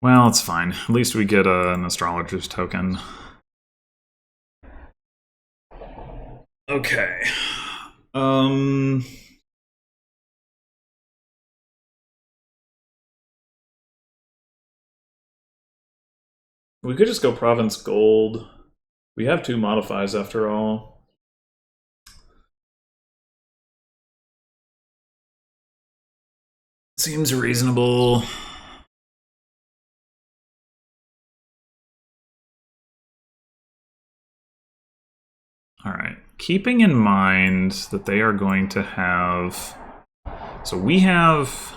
Well, it's fine. At least we get an astrologer's token. Okay. We could just go province gold. We have 2 modifies after all. Seems reasonable. Alright. Keeping in mind that they are going to have... So we have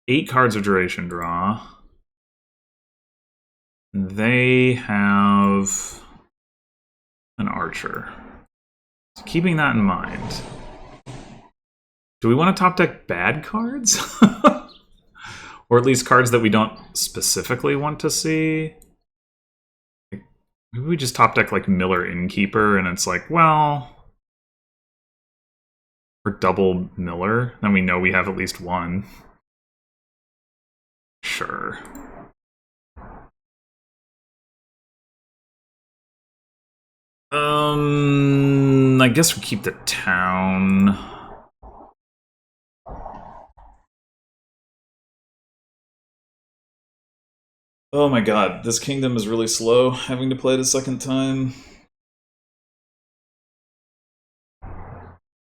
8 cards of duration draw. They have an archer. So keeping that in mind. Do we want to top deck bad cards? Or at least cards that we don't specifically want to see? Maybe we just top deck like Miller Innkeeper and it's like, well... Or double Miller, then we know we have at least one. Sure. I guess we keep the town. Oh my god, this kingdom is really slow, having to play it a second time.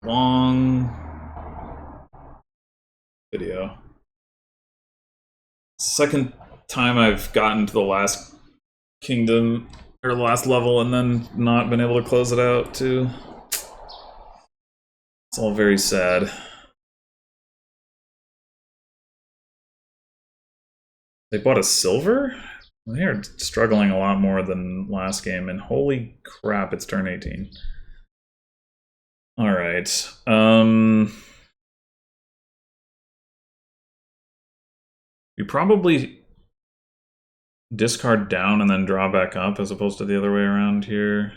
Long video. Second time I've gotten to the last kingdom, or the last level, and then not been able to close it out, too. It's all very sad. They bought a silver? They are struggling a lot more than last game, and holy crap, it's turn 18. Alright. We probably discard down and then draw back up as opposed to the other way around here.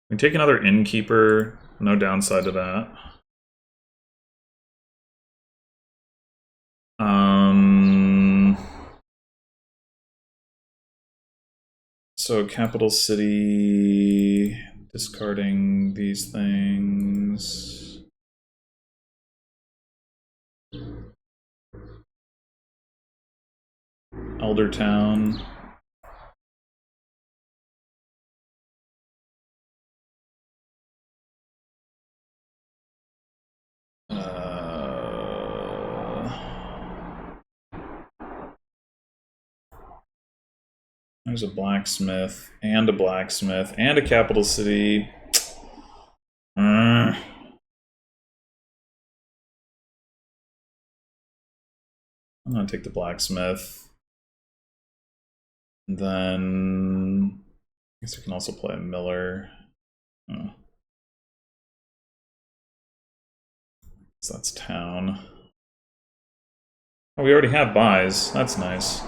We take another innkeeper, no downside to that. So capital city, discarding these things. Elder Town. There's a blacksmith and a capital city. I'm gonna take the blacksmith. And then I guess we can also play a miller. So that's town. Oh, we already have buys. That's nice.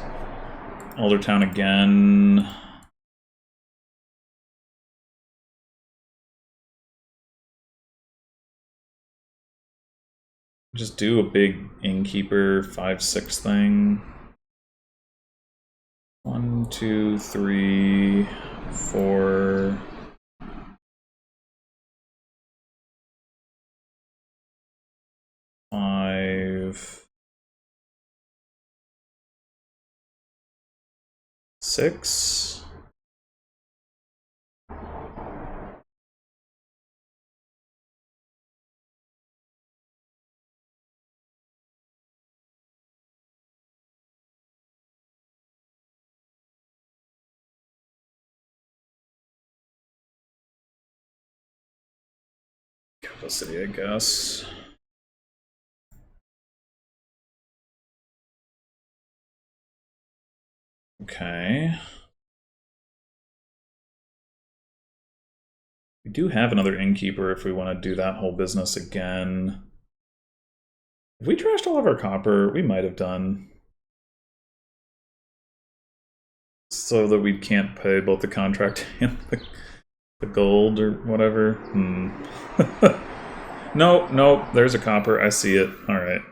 Elder Town again. Just do a big innkeeper 5/6 thing. 1, 2, 3, 4. 5, 6. Capital City, I guess. Okay. We do have another innkeeper if we want to do that whole business again. If we trashed all of our copper, we might have done. So that we can't pay both the contract and the gold or whatever. No, no, there's a copper. I see it. All right.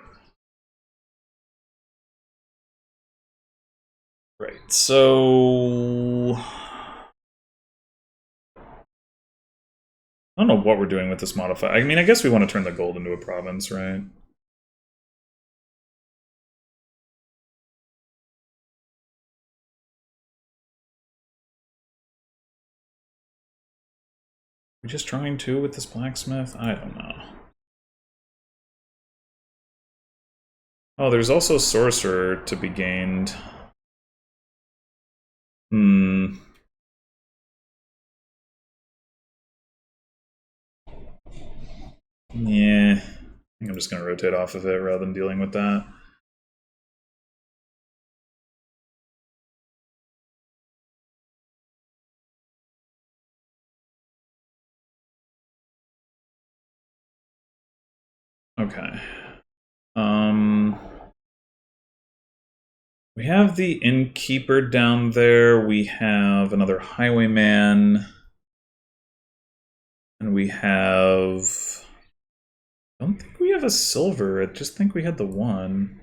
Right, so I don't know what we're doing with this modifier. I mean, I guess we want to turn the gold into a province, right? We're just trying to with this blacksmith? I don't know. Oh, there's also sorcerer to be gained. Yeah. I think I'm just going to rotate off of it rather than dealing with that. Okay. We have the innkeeper down there. We have another highwayman. And we have... I don't think we have a silver. I just think we had the one.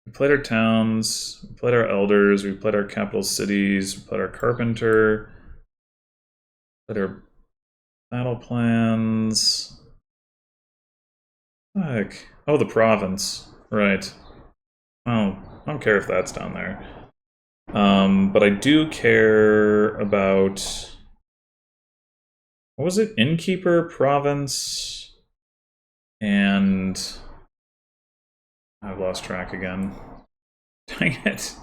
We played our towns, we played our elders, we played our capital cities, we played our carpenter, played our battle plans. Heck. Oh, the province. Right. Oh, I don't care if that's down there. But I do care about... What was it? Innkeeper, province, and... I've lost track again. Dang it.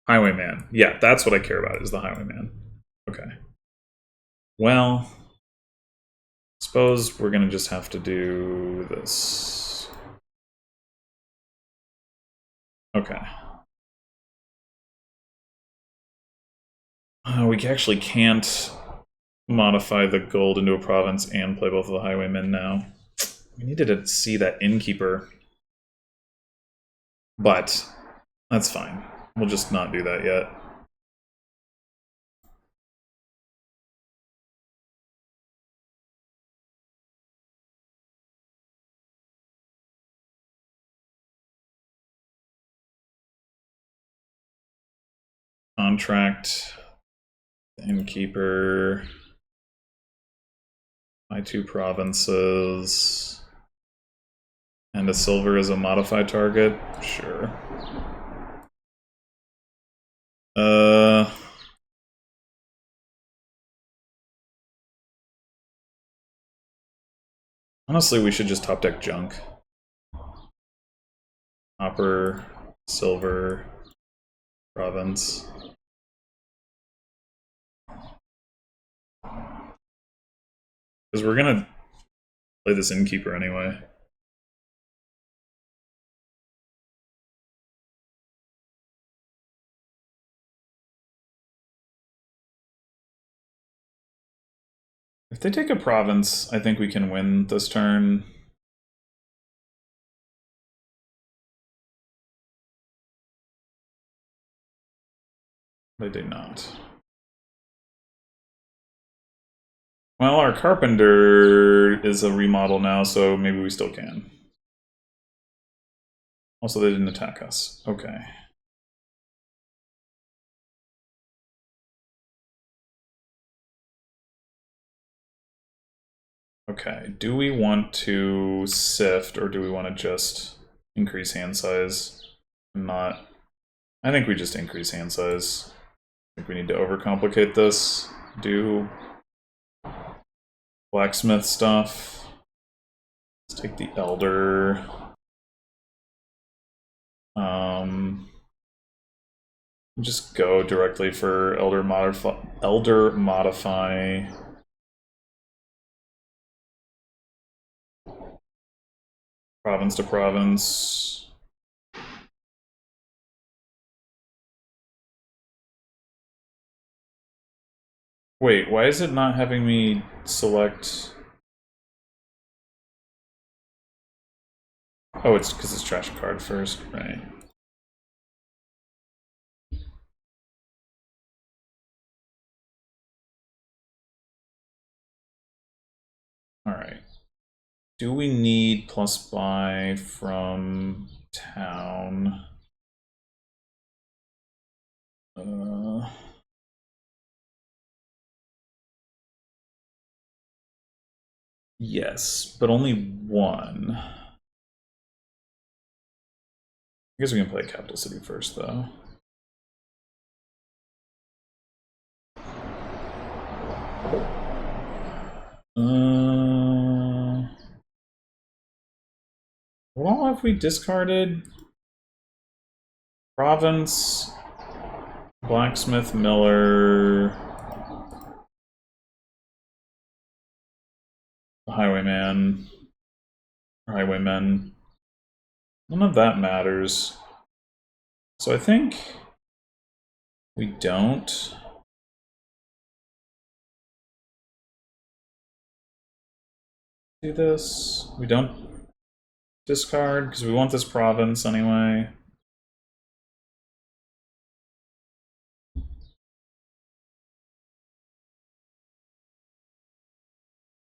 Highwayman. Yeah, that's what I care about, is the highwayman. Okay. Well... Suppose we're gonna just have to do this. Okay. We actually can't modify the gold into a province and play both of the highwaymen now. We needed to see that innkeeper. But that's fine. We'll just not do that yet. Contract, innkeeper, my 2 provinces, and a silver is a modified target? Sure. Honestly, we should just top deck junk. Copper, silver, province. Because we're gonna play this innkeeper anyway. If they take a province, I think we can win this turn. They did not. Well, our carpenter is a remodel now, so maybe we still can. Also, they didn't attack us. Okay. Okay, do we want to sift, or do we want to just increase hand size? Not. I think we just increase hand size. I think we need to overcomplicate this. Do blacksmith stuff. Let's take the elder. Just go directly for elder modify. Province to province. Wait, why is it not having me select? Oh, it's because it's trash a card first, right? Alright. Do we need plus buy from town? Yes, but only one. I guess we can play Capital City first, though. What have we discarded? Province, blacksmith, miller, highwayman, highwaymen. None of that matters. So I think we don't. Do this. We don't discard because we want this province anyway.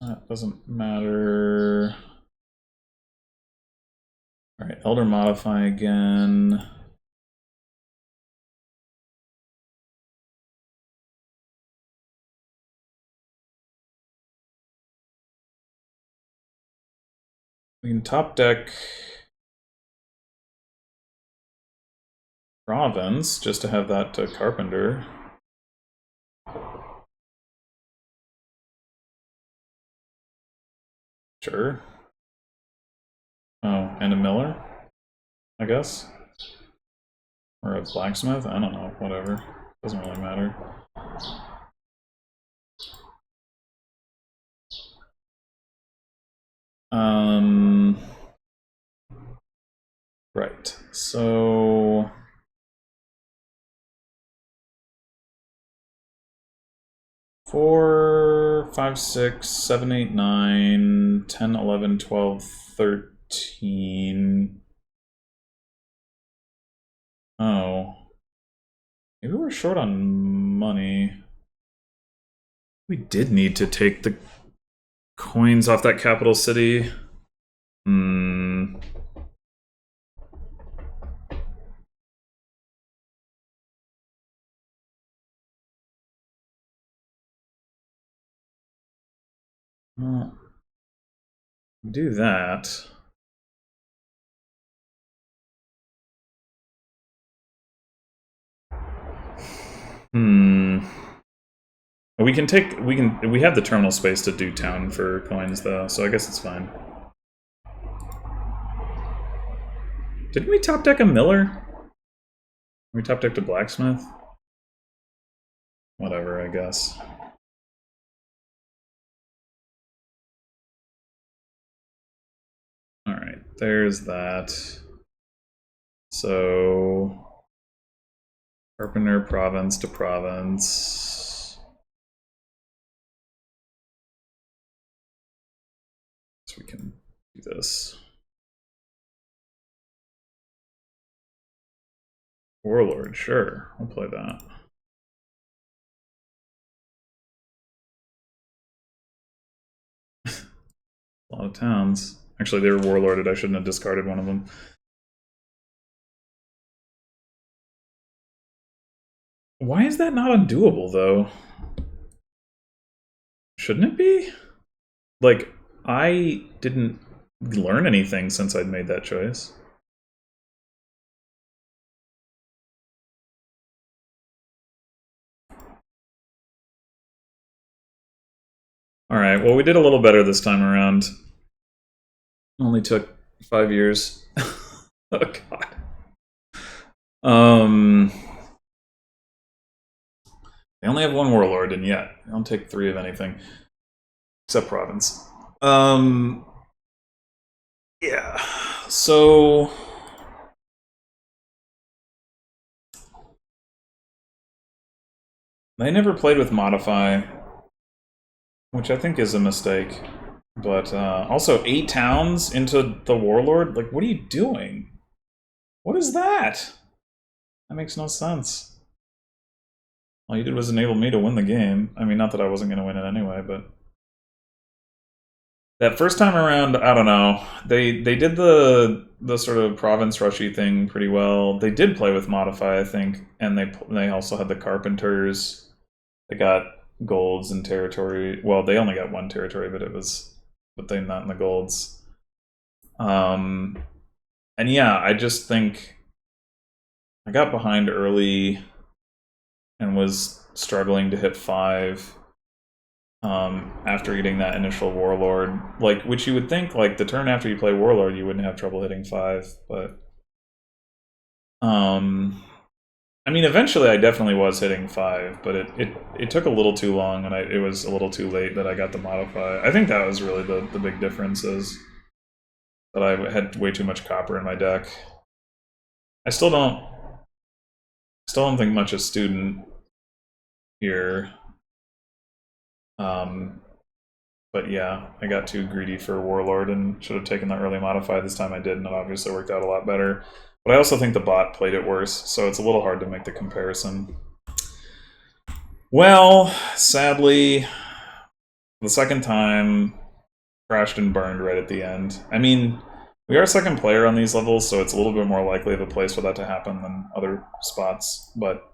That doesn't matter. Alright, elder modify again. We can top deck province just to have that to carpenter. Sure. Oh, and a miller, I guess? Or a blacksmith? I don't know, whatever. Doesn't really matter. Right, so... 4, 5, 6, 7, 8, 9, 10, 11, 12, 13. Oh. Maybe we're short on money. We did need to take the coins off that capital city. Well, do that. We can take, we have the terminal space to do town for coins though, so I guess it's fine. Didn't we top deck a miller? We top decked a blacksmith? Whatever, I guess. Alright, there's that. So Carpenter province to province. So we can do this. Warlord, sure, I'll play that. A lot of towns. Actually, they were warlorded. I shouldn't have discarded one of them. Why is that not undoable, though? Shouldn't it be? Like, I didn't learn anything since I'd made that choice. Alright, well, we did a little better this time around. Only took 5 years. Oh, God. They only have one warlord, and yet they don't take 3 of anything. Except province. Yeah. So they never played with modify, which I think is a mistake. But also 8 towns into the warlord? Like, what are you doing? What is that? That makes no sense. All you did was enable me to win the game. I mean, not that I wasn't going to win it anyway, but... That first time around, I don't know. They did the sort of province rushy thing pretty well. They did play with modify, I think, and they also had the carpenters. They got golds and territory. Well, they only got 1 territory, but they not in the golds. And yeah, I just think I got behind early and was struggling to hit 5. After eating that initial warlord, like, which you would think, like, the turn after you play warlord, you wouldn't have trouble hitting 5, but I mean, eventually I definitely was hitting 5, but it took a little too long, and it was a little too late that I got the modify. I think that was really the big difference, is that I had way too much copper in my deck. I still don't think much of student here. But yeah, I got too greedy for warlord and should have taken the early modify. This time I did, and it obviously worked out a lot better. But I also think the bot played it worse, so it's a little hard to make the comparison. Well, sadly, the second time crashed and burned right at the end. I mean, we are second player on these levels, so it's a little bit more likely of a place for that to happen than other spots, but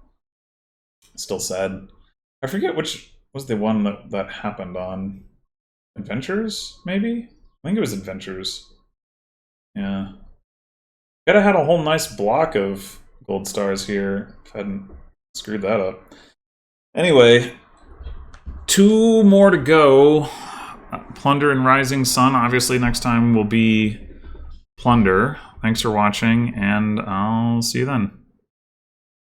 still sad. I forget which was the one that happened on. Adventures, maybe? I think it was Adventures. Yeah. Gotta had a whole nice block of gold stars here if I hadn't screwed that up. Anyway, 2 more to go. Plunder and Rising Sun. Obviously, next time will be Plunder. Thanks for watching, and I'll see you then.